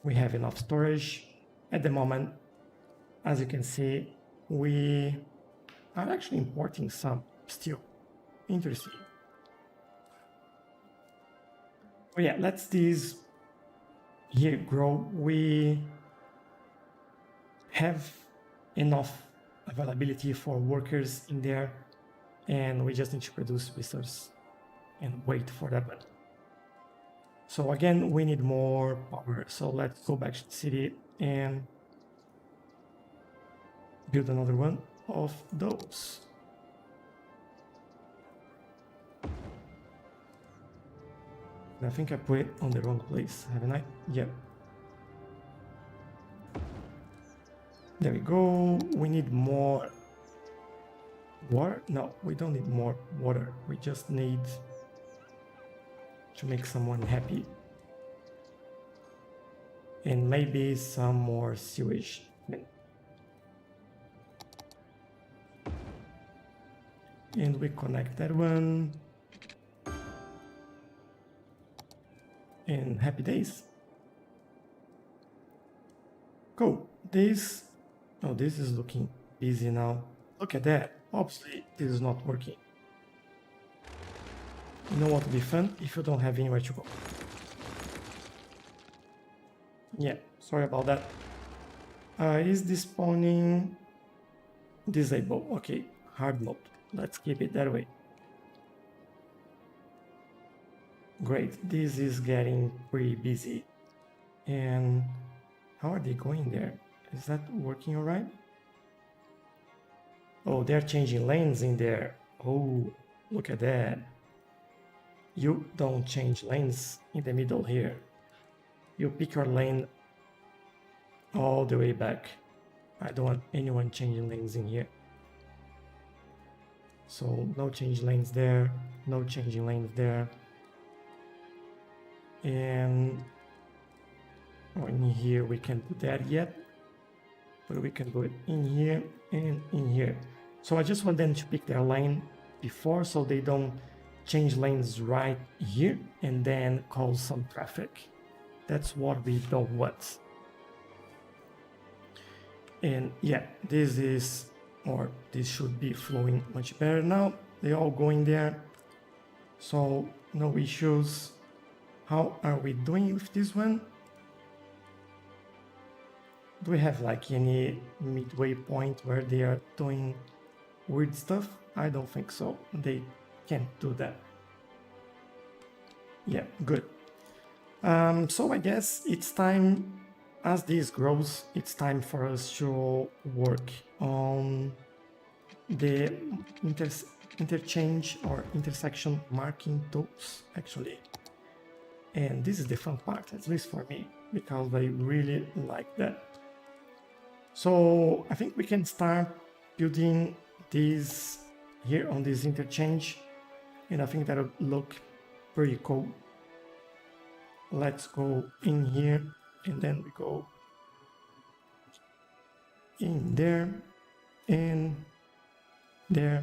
we have enough storage. At the moment, as you can see, we are actually importing some steel. Interesting. But yeah, let's these here grow. We have enough availability for workers in there, and we just need to produce resources and wait for that one. So again, we need more power. So let's go back to the city and build another one of those. I think I put it on the wrong place, haven't I? Yep. There we go. We need more water. No, we don't need more water. We just need to make someone happy. And maybe some more sewage. And we connect that one. And happy days. Cool. This is looking busy now. Look at that. Obviously, this is not working. You know what would be fun? If you don't have anywhere to go. Yeah, sorry about that. Is this spawning disabled? Okay, hard mode. Let's keep it that way. Great, this is getting pretty busy. And how are they going there? Is that working all right? Oh, they're changing lanes in there. Oh, look at that. You don't change lanes in the middle here. You pick your lane all the way back. I don't want anyone changing lanes in here. So no change lanes there, no changing lanes there. And in here we can do that yet, but we can do it in here and in here. So I just want them to pick their lane before so they don't change lanes right here and then cause some traffic. That's what we don't want. And yeah, this should be flowing much better now. They're all going there, so no issues. How are we doing with this one? Do we have like any midway point where they are doing weird stuff? I don't think so. They can't do that. Yeah, good. So I guess it's time, as this grows, it's time for us to work on the interchange or intersection marking tools, actually. And this is the fun part, at least for me, because I really like that. So I think we can start building these here on this interchange, and I think that'll look pretty cool. Let's go in here, and then we go in there, and there,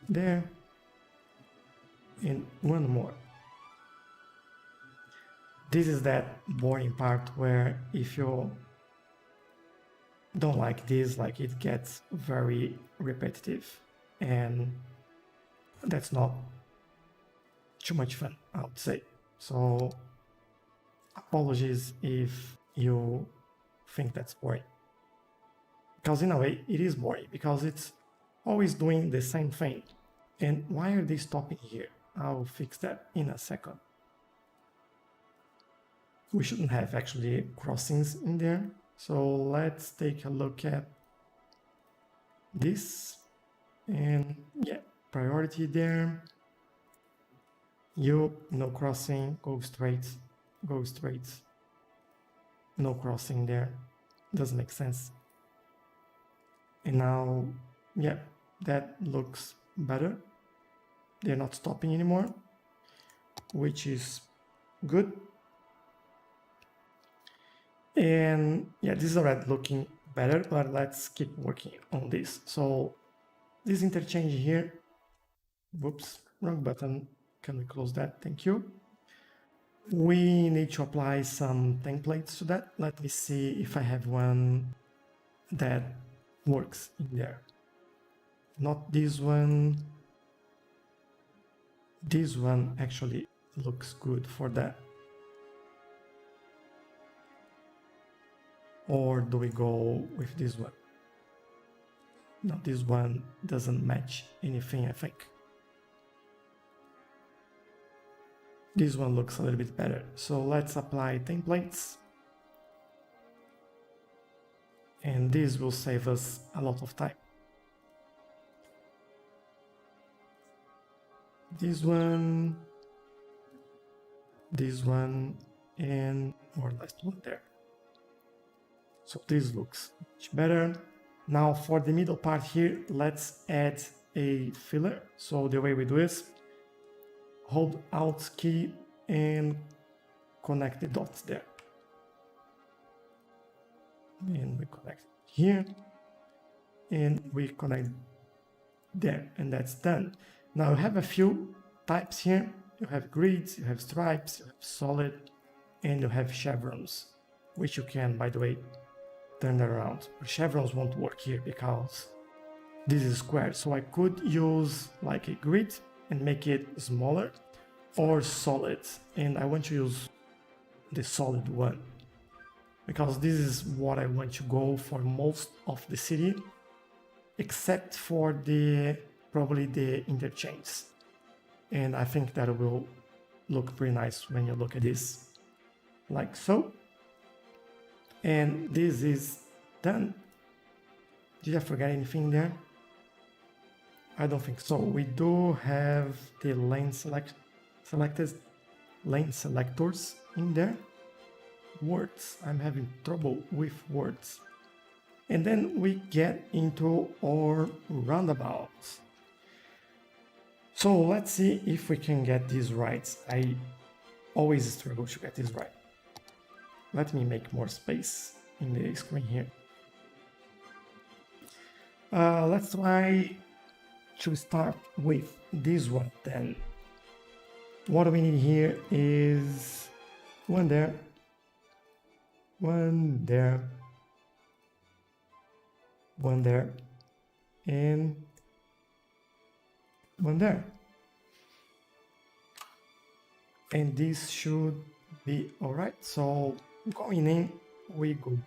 there, and one more. This is that boring part where if you don't like this, like it gets very repetitive, and that's not too much fun, I would say. So apologies if you think that's boring. Because in a way, it is boring, because it's always doing the same thing. And why are they stopping here? I'll fix that in a second. We shouldn't have actually crossings in there. So let's take a look at this. And yeah, priority there. You, no crossing, go straight, go straight. No crossing there. Doesn't make sense. And now, yeah, that looks better. They're not stopping anymore, which is good. And yeah, this is already looking better, but let's keep working on this. So this interchange here, whoops, wrong button. Can we close that? Thank you. We need to apply some templates to that. Let me see if I have one that works in there. Not this one. This one actually looks good for that. Or do we go with this one? No, this one doesn't match anything, I think. This one looks a little bit better. So let's apply templates. And this will save us a lot of time. This one, and our last one there. So this looks much better. Now for the middle part here, let's add a filler. So the way we do is hold Alt key and connect the dots there. And we connect here and we connect there, and that's done. Now you have a few types here. You have grids, you have stripes, you have solid, and you have chevrons, which you can, by the way, turn around. But chevrons won't work here because this is square. So I could use like a grid and make it smaller, or solid. And I want to use the solid one because this is what I want to go for most of the city, except for probably the interchange. And I think that will look pretty nice when you look at this, like so. And this is done. Did I forget anything there? I don't think so. We do have the lane selectors in there. Words. I'm having trouble with words. And then we get into our roundabouts. So let's see if we can get this right. I always struggle to get this right. Let me make more space in the screen here. Let's try to start with this one then. What we need here is one there, one there, one there, and one there. And this should be all right. So going in, we go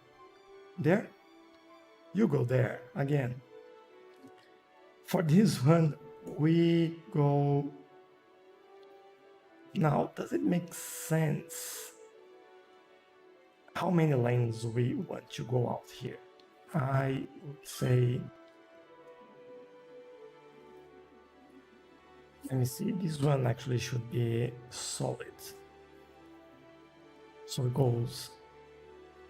there, you go there again. For this one, we go. Now, does it make sense how many lanes we want to go out here? I would say, let me see, this one actually should be solid. So it goes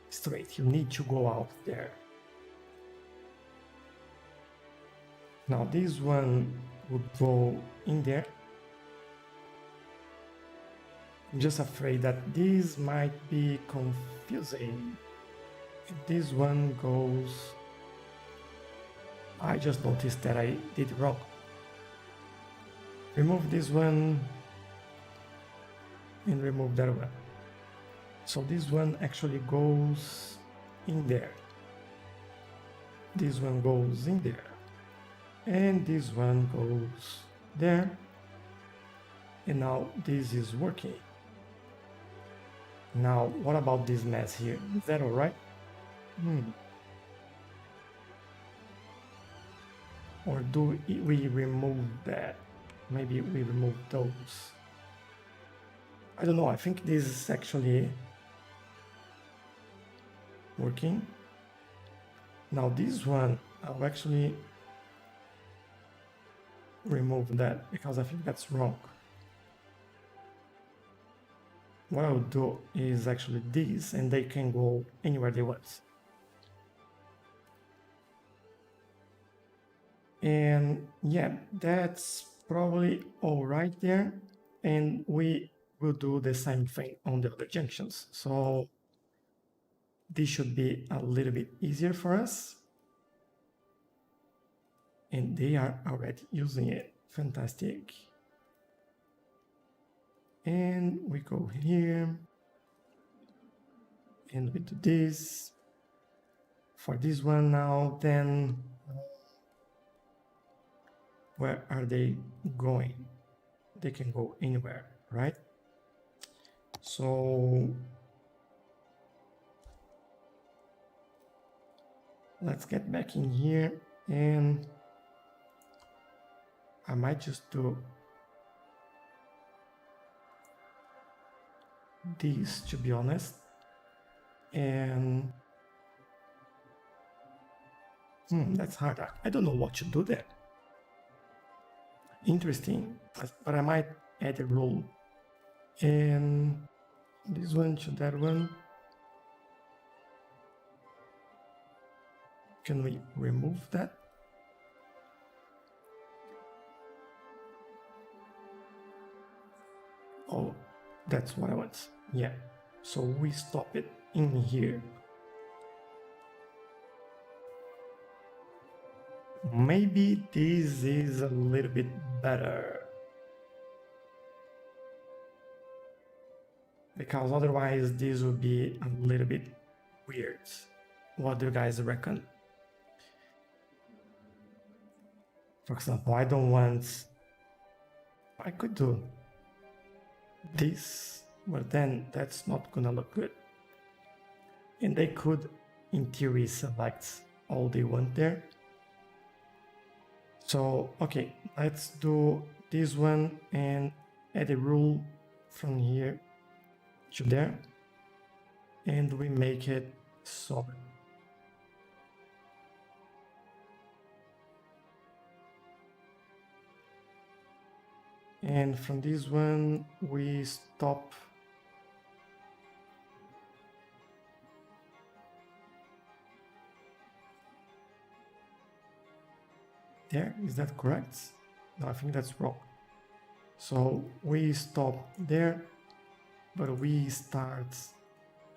straight. You need to go out there. Now this one would go in there. I'm just afraid that this might be confusing. If this one goes... I just noticed that I did wrong. Remove this one and remove that one. So this one actually goes in there. This one goes in there. And this one goes there. And now this is working. Now, what about this mess here? Is that all right? Or do we remove that? Maybe we remove those. I don't know, I think this is actually working. Now this one, I'll actually remove that because I think that's wrong. What I'll do is actually this, and they can go anywhere they want. And yeah, that's probably all right there. And we will do the same thing on the other junctions. So this should be a little bit easier for us. And they are already using it. Fantastic. And we go here. And we do this. For this one now, then where are they going? They can go anywhere, right? So let's get back in here, and I might just do this, to be honest. And that's hard. I don't know what to do there. Interesting, but I might add a rule. And this one to that one. Can we remove that? Oh, that's what I want. Yeah. So we stop it in here. Maybe this is a little bit better. Because otherwise this would be a little bit weird. What do you guys reckon? For example, I don't want... I could do this, but then that's not gonna look good. And they could, in theory, select all they want there. So, okay, let's do this one and add a rule from here to there. And we make it solid. And from this one, we stop there. Is that correct? No, I think that's wrong. So we stop there, but we start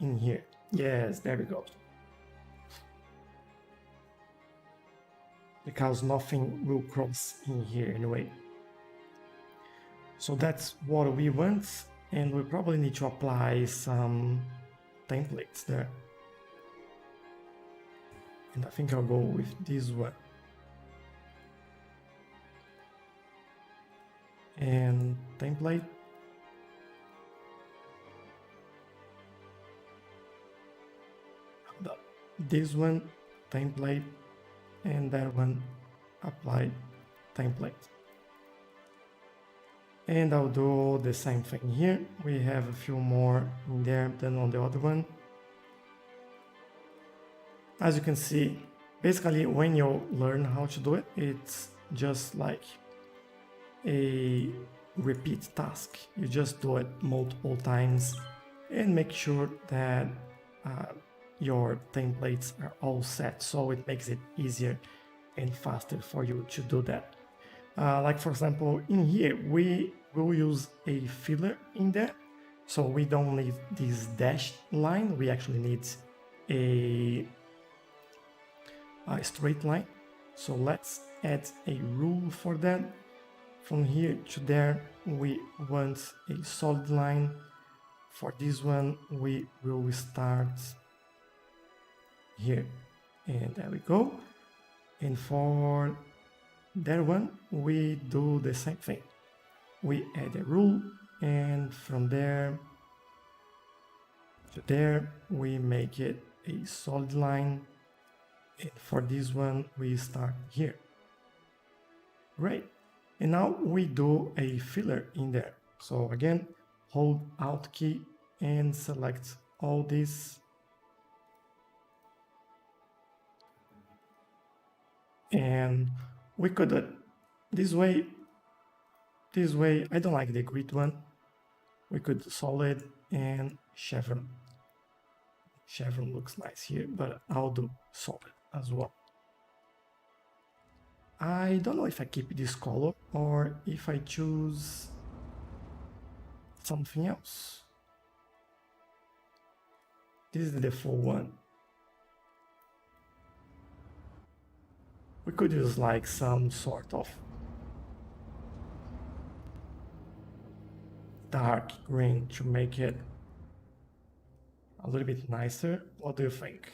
in here. Yes, there we go. Because nothing will cross in here anyway. So that's what we want, and we probably need to apply some templates there. And I think I'll go with this one. And template. This one, template, and that one, apply template. And I'll do the same thing here. We have a few more in there than on the other one. As you can see, basically when you learn how to do it, it's just like a repeat task. You just do it multiple times and make sure that your templates are all set, so it makes it easier and faster for you to do that. Like for example, in here, we will use a filler in there. So we don't need this dashed line, we actually need a straight line. So let's add a rule for that. From here to there, we want a solid line. For this one, we will start here, and there we go. And for that one, we do the same thing. We add a rule, and from there, to there, we make it a solid line, and for this one we start here. Great. And now we do a filler in there. So again, hold Alt key and select all this. And we could do it this way. This way, I don't like the grid one. We could solid and chevron. Chevron looks nice here, but I'll do solid as well. I don't know if I keep this color or if I choose something else. This is the default one. We could use like some sort of dark green to make it a little bit nicer. What do you think?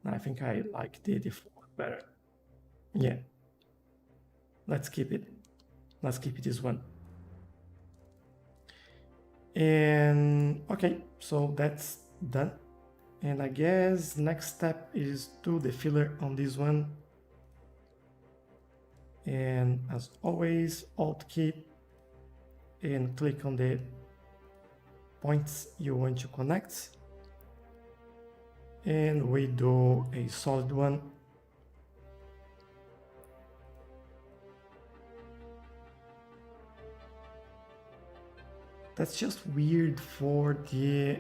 I think I like the default better. Yeah, let's keep it. Let's keep it this one. And okay, so that's done. And I guess next step is do the filler on this one. And as always, Alt key and click on the points you want to connect. And we do a solid one. That's just weird for the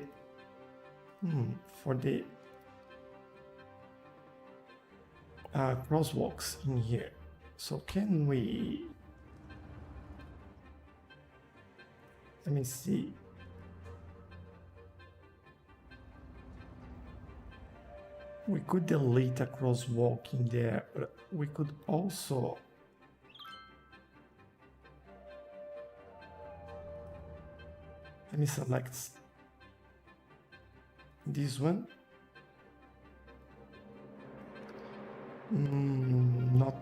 crosswalks in here. So can we, let me see. We could delete a crosswalk in there, but we could also let me select this one. Not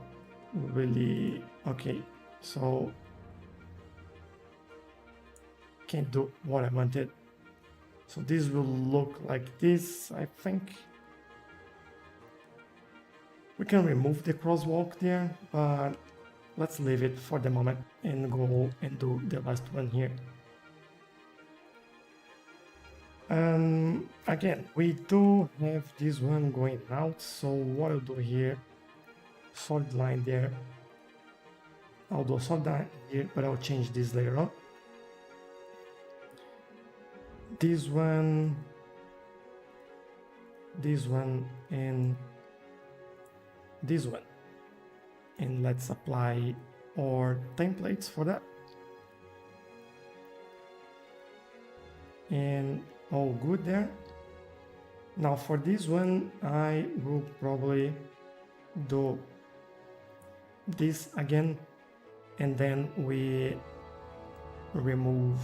really. Okay, so can't do what I wanted. So this will look like this, I think. We can remove the crosswalk there, but let's leave it for the moment and go and do the last one here. Again, we do have this one going out, so what I'll do here, solid line there. I'll do a solid line here, but I'll change this later on. This one, and this one. And let's apply our templates for that. And all good there. Now for this one, I will probably do this again, and then we remove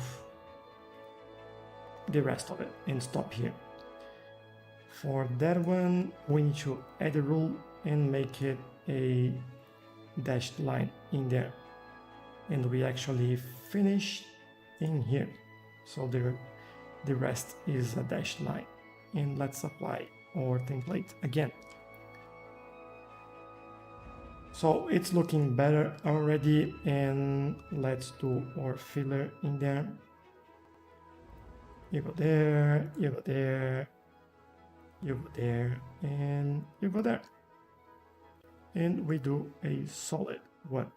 the rest of it and stop here. For that one, we need to add a rule and make it a dashed line in there. And we actually finish in here. So the rest is a dashed line. And let's apply our template again. So it's looking better already, and let's do our filler in there. You go there, you go there, you go there, and you go there. And we do a solid one.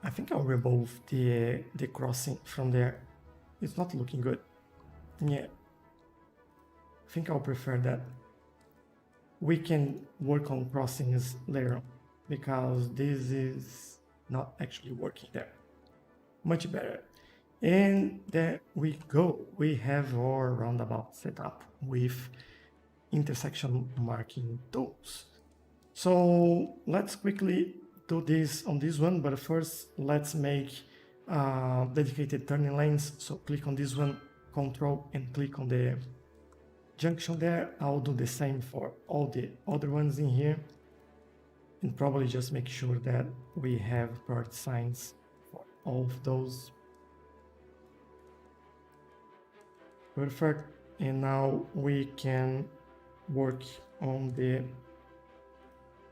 I think I'll remove the crossing from there. It's not looking good. Yeah, I think I'll prefer that. We can work on crossings later on, because this is not actually working there. Much better. And there we go. We have our roundabout set up with intersection marking tools. So let's quickly do this on this one, but first let's make dedicated turning lanes. So click on this one, control, and click on the junction there. I'll do the same for all the other ones in here, and probably just make sure that we have priority signs for of those. Perfect. And now we can work on the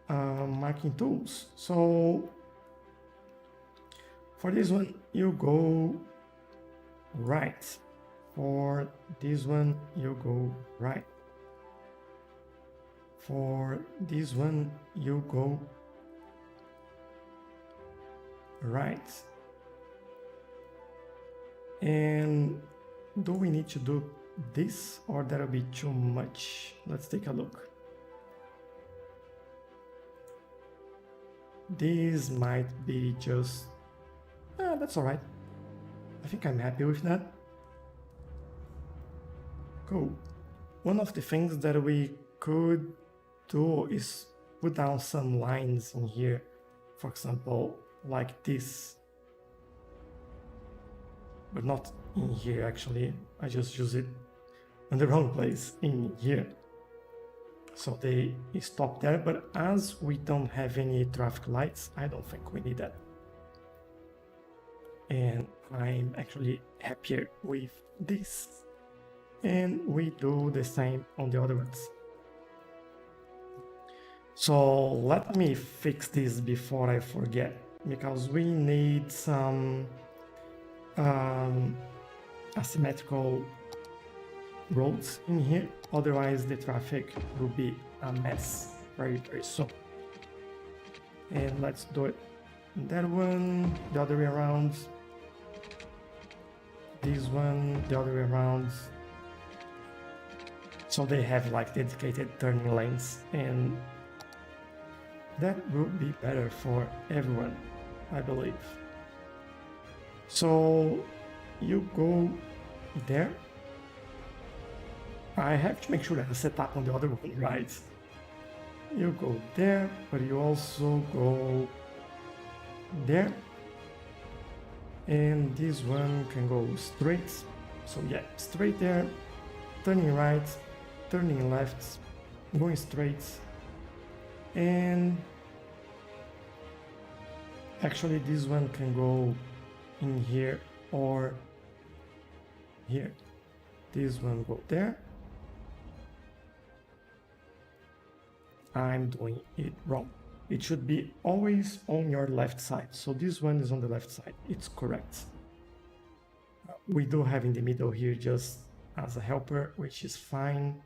marking tools. So for this one, you go right. For this one, you go right. For this one, you go right. And do we need to do this, or that'll be too much? Let's take a look. This might be just... that's all right. I think I'm happy with that. Cool. One of the things that we could do is put down some lines in here. For example, like this. But not in here, actually. I just use it in the wrong place, in here. So they stop there, but as we don't have any traffic lights, I don't think we need that. And I'm actually happier with this. And we do the same on the other ones. So let me fix this before I forget, because we need some asymmetrical roads in here, otherwise the traffic will be a mess very soon. And let's do it that one the other way around, this one the other way around, so they have like dedicated turning lanes, and that would be better for everyone, I believe. So you go there. I have to make sure that I set up on the other one right. You go there, but you also go there. And this one can go straight. So yeah, straight there, turning right, turning left, going straight. And actually this one can go in here or here. This one go there. I'm doing it wrong. It should be always on your left side. So this one is on the left side. It's correct. We do have in the middle here just as a helper, which is fine.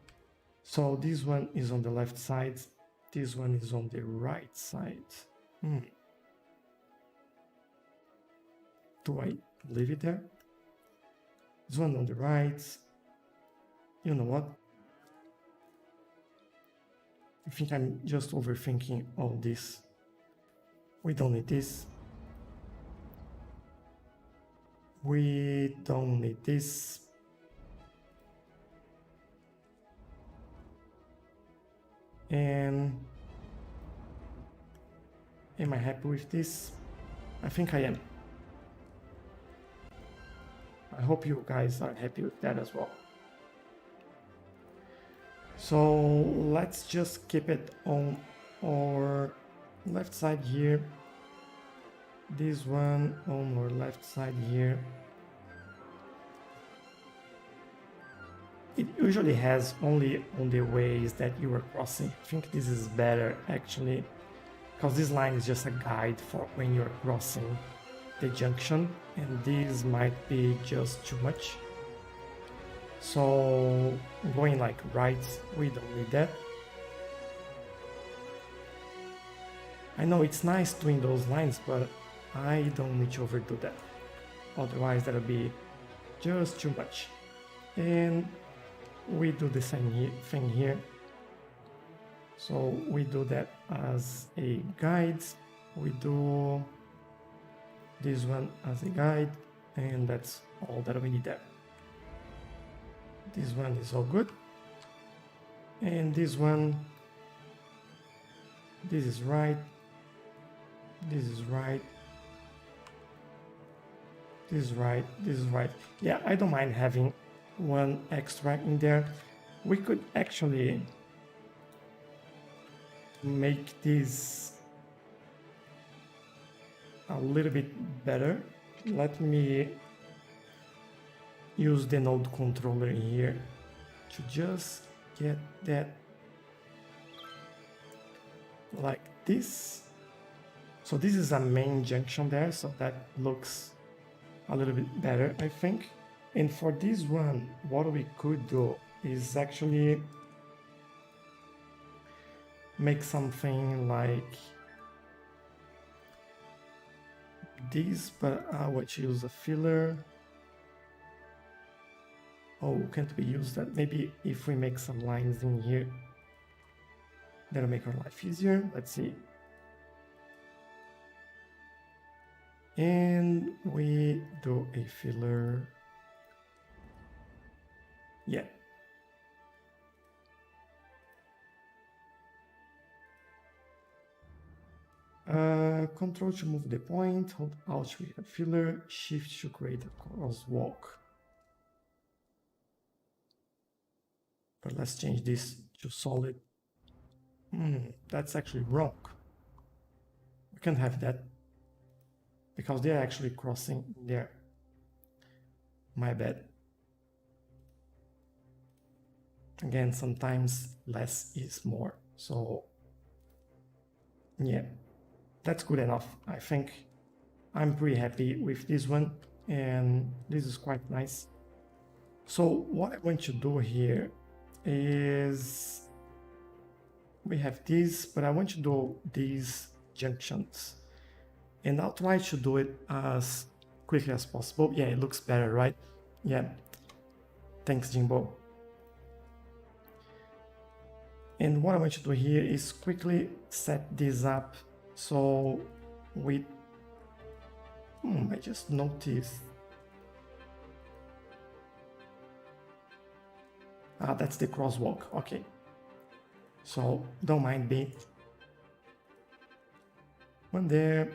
So this one is on the left side. This one is on the right side. Do I leave it there? This one on the right. You know what? I think I'm just overthinking all this. We don't need this. We don't need this. And am I happy with this? I think I am. I hope you guys are happy with that as well. So let's just keep it on our left side here. This one on our left side here. It usually has only on the ways that you are crossing. I think this is better actually, because this line is just a guide for when you're crossing the junction, and this might be just too much. So going like right, we don't need that. I know it's nice doing those lines, but I don't need to overdo that. Otherwise that'll be just too much. And we do the same thing here. So we do that as a guide. We do this one as a guide, and that's all that we need there. This one is all good. And this one, this is right. This is right. This is right. This is right. Yeah, I don't mind having one extra in there. We could actually make this a little bit better. let me use the node controller here to just get that like this. So this is a main junction there, so that looks a little bit better, I think. And for this one, what we could do is actually make something like this, but I want to use a filler. Oh, can't we use that? Maybe if we make some lines in here, that'll make our life easier. Let's see. And we do a filler. Yeah. Control to move the point, hold Alt to create a filler, Shift to create a crosswalk. But let's change this to solid. That's actually wrong. We can't have that because they're actually crossing there. My bad. Again, sometimes less is more. So yeah, that's good enough. I think I'm pretty happy with this one, and this is quite nice. So what I want to do here is we have this, but I want to do these junctions, and I'll try to do it as quickly as possible. Yeah, it looks better, right? Yeah, thanks, Jimbo. And what I want to do here is quickly set this up so we I just noticed that's the crosswalk. Okay, so don't mind me. One there,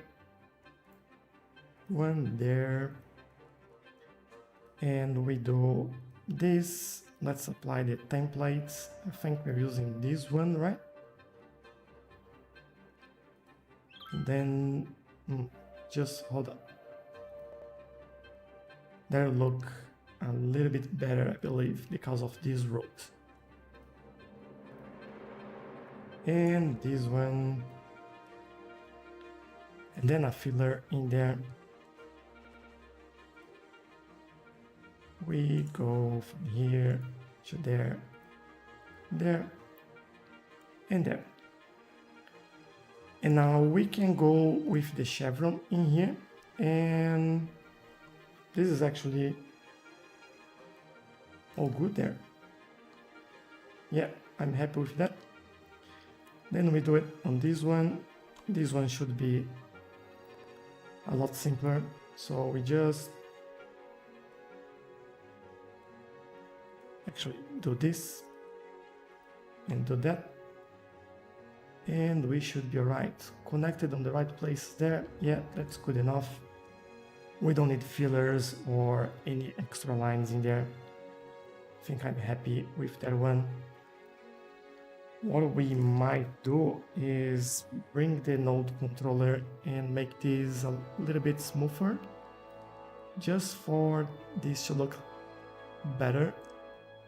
and we do this. Let's apply the templates. I think we're using this one, right? And then just hold on. That'll look a little bit better, I believe, because of this road. And this one, and then a filler in there. We go from here to there, there, and there. And now we can go with the chevron in here, and this is actually all good there. Yeah, I'm happy with that. Then we do it on this one. This one should be a lot simpler. So we just actually do this and do that, and we should be right. Connected on the right place there. Yeah, that's good enough. We don't need fillers or any extra lines in there. I think I'm happy with that one. What we might do is bring the node controller and make this a little bit smoother, just for this to look better.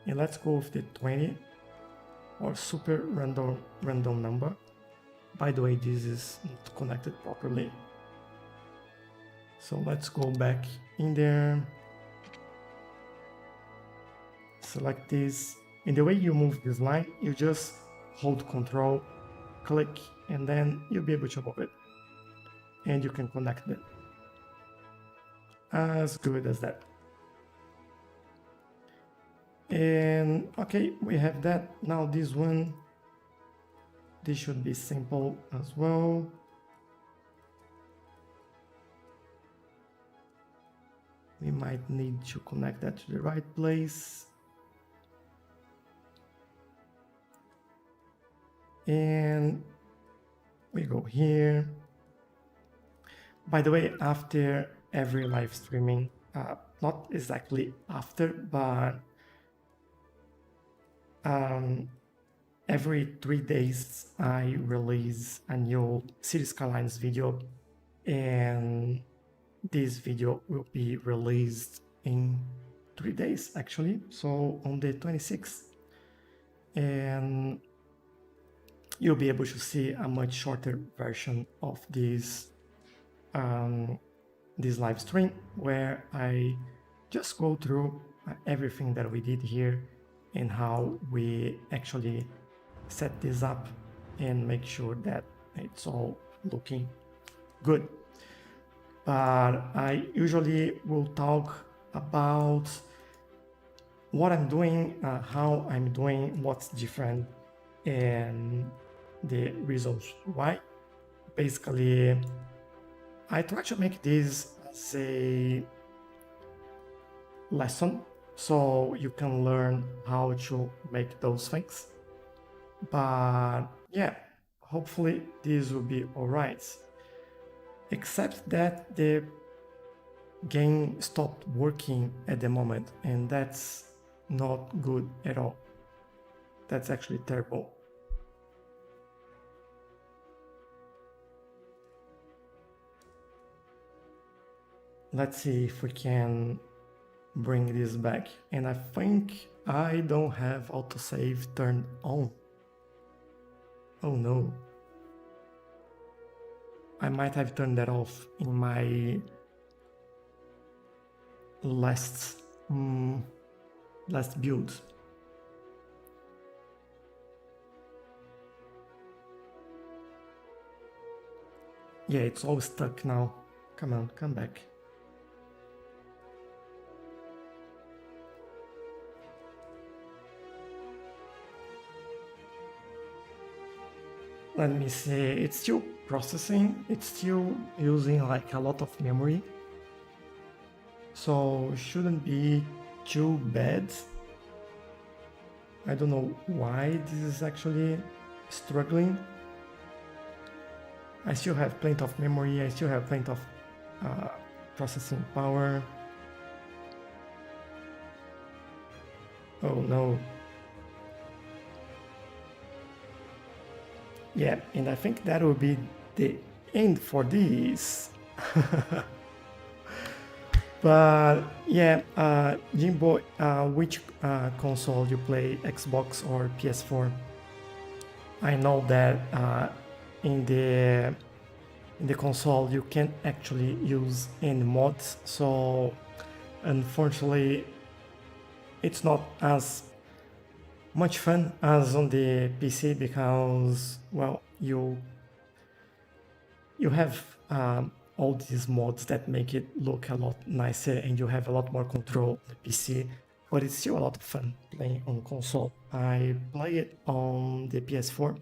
And let's go with the 20 or super random number. By the way, this is not connected properly. So let's go back in there. Select this. And the way you move this line, you just hold Control, click, and then you'll be able to move it. And you can connect it. As good as that. And okay, we have that. Now this one, this should be simple as well. We might need to connect that to the right place. And we go here. By the way, after every live streaming, not exactly after, but every 3 days I release a new City Skylines video, and this video will be released in 3 days actually, so on the 26th, and you'll be able to see a much shorter version of this live stream where I just go through everything that we did here and how we actually set this up and make sure that it's all looking good. But I usually will talk about what I'm doing, how I'm doing, what's different, and the reasons why. Basically, I try to make this as a lesson so you can learn how to make those things. But yeah, hopefully this will be alright. Except that the game stopped working at the moment, and that's not good at all. That's actually terrible. Let's see if we can bring this back. And I think I don't have autosave turned on. Oh no. I might have turned that off in my last build. Yeah, it's all stuck now. Come on, come back. Let me see, it's still processing, it's still using like a lot of memory, so shouldn't be too bad. I don't know why this is actually struggling. I still have plenty of memory, I still have plenty of processing power. Oh no. Yeah, and I think that will be the end for this. But yeah, Jimbo, which console you play, Xbox or PS4? I know that in the console you can't actually use any mods, so unfortunately it's not as much fun as on the PC because, well, you have all these mods that make it look a lot nicer and you have a lot more control on the PC, but it's still a lot of fun playing on console. I play it on the PS4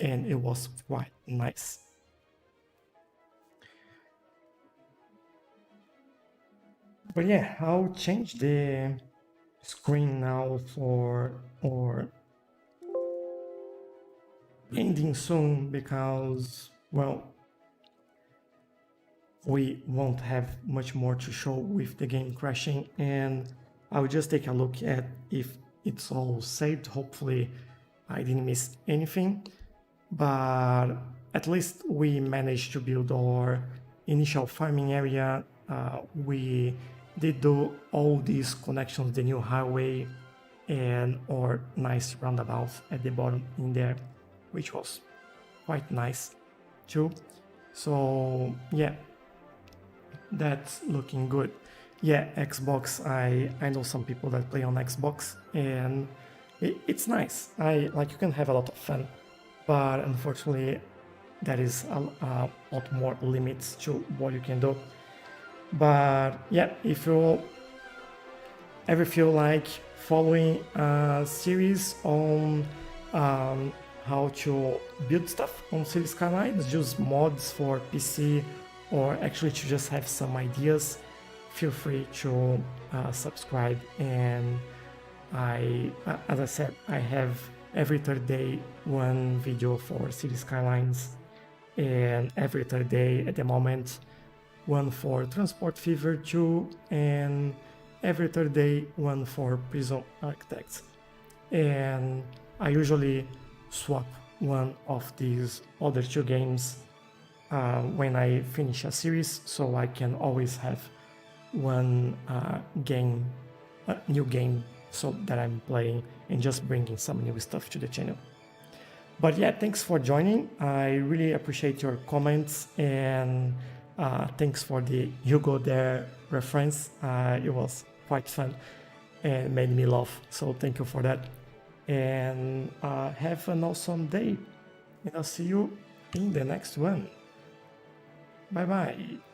and it was quite nice. But yeah, I'll change the screen now for or ending soon because, well, we won't have much more to show with the game crashing, and I'll just take a look at if it's all saved. Hopefully I didn't miss anything, but at least we managed to build our initial farming area. We did do all these connections, the new highway and our nice roundabout at the bottom in there, which was quite nice too. So yeah, that's looking good. Yeah, Xbox, I know some people that play on Xbox and it's nice. You can have a lot of fun, but unfortunately there is a lot more limits to what you can do. But yeah, if you ever feel like following a series on how to build stuff on City Skylines, use mods for PC, or actually to just have some ideas, feel free to subscribe. And as I said, I have every third day one video for City Skylines, and every third day at the moment one for Transport Fever 2, and every third day one for Prison Architects. And I usually swap one of these other two games when I finish a series, so I can always have one new game so that I'm playing and just bringing some new stuff to the channel. But yeah, thanks for joining. I really appreciate your comments, and thanks for the "You Go There" reference. It was quite fun and made me laugh. So thank you for that. And have an awesome day. And I'll see you in the next one. Bye bye.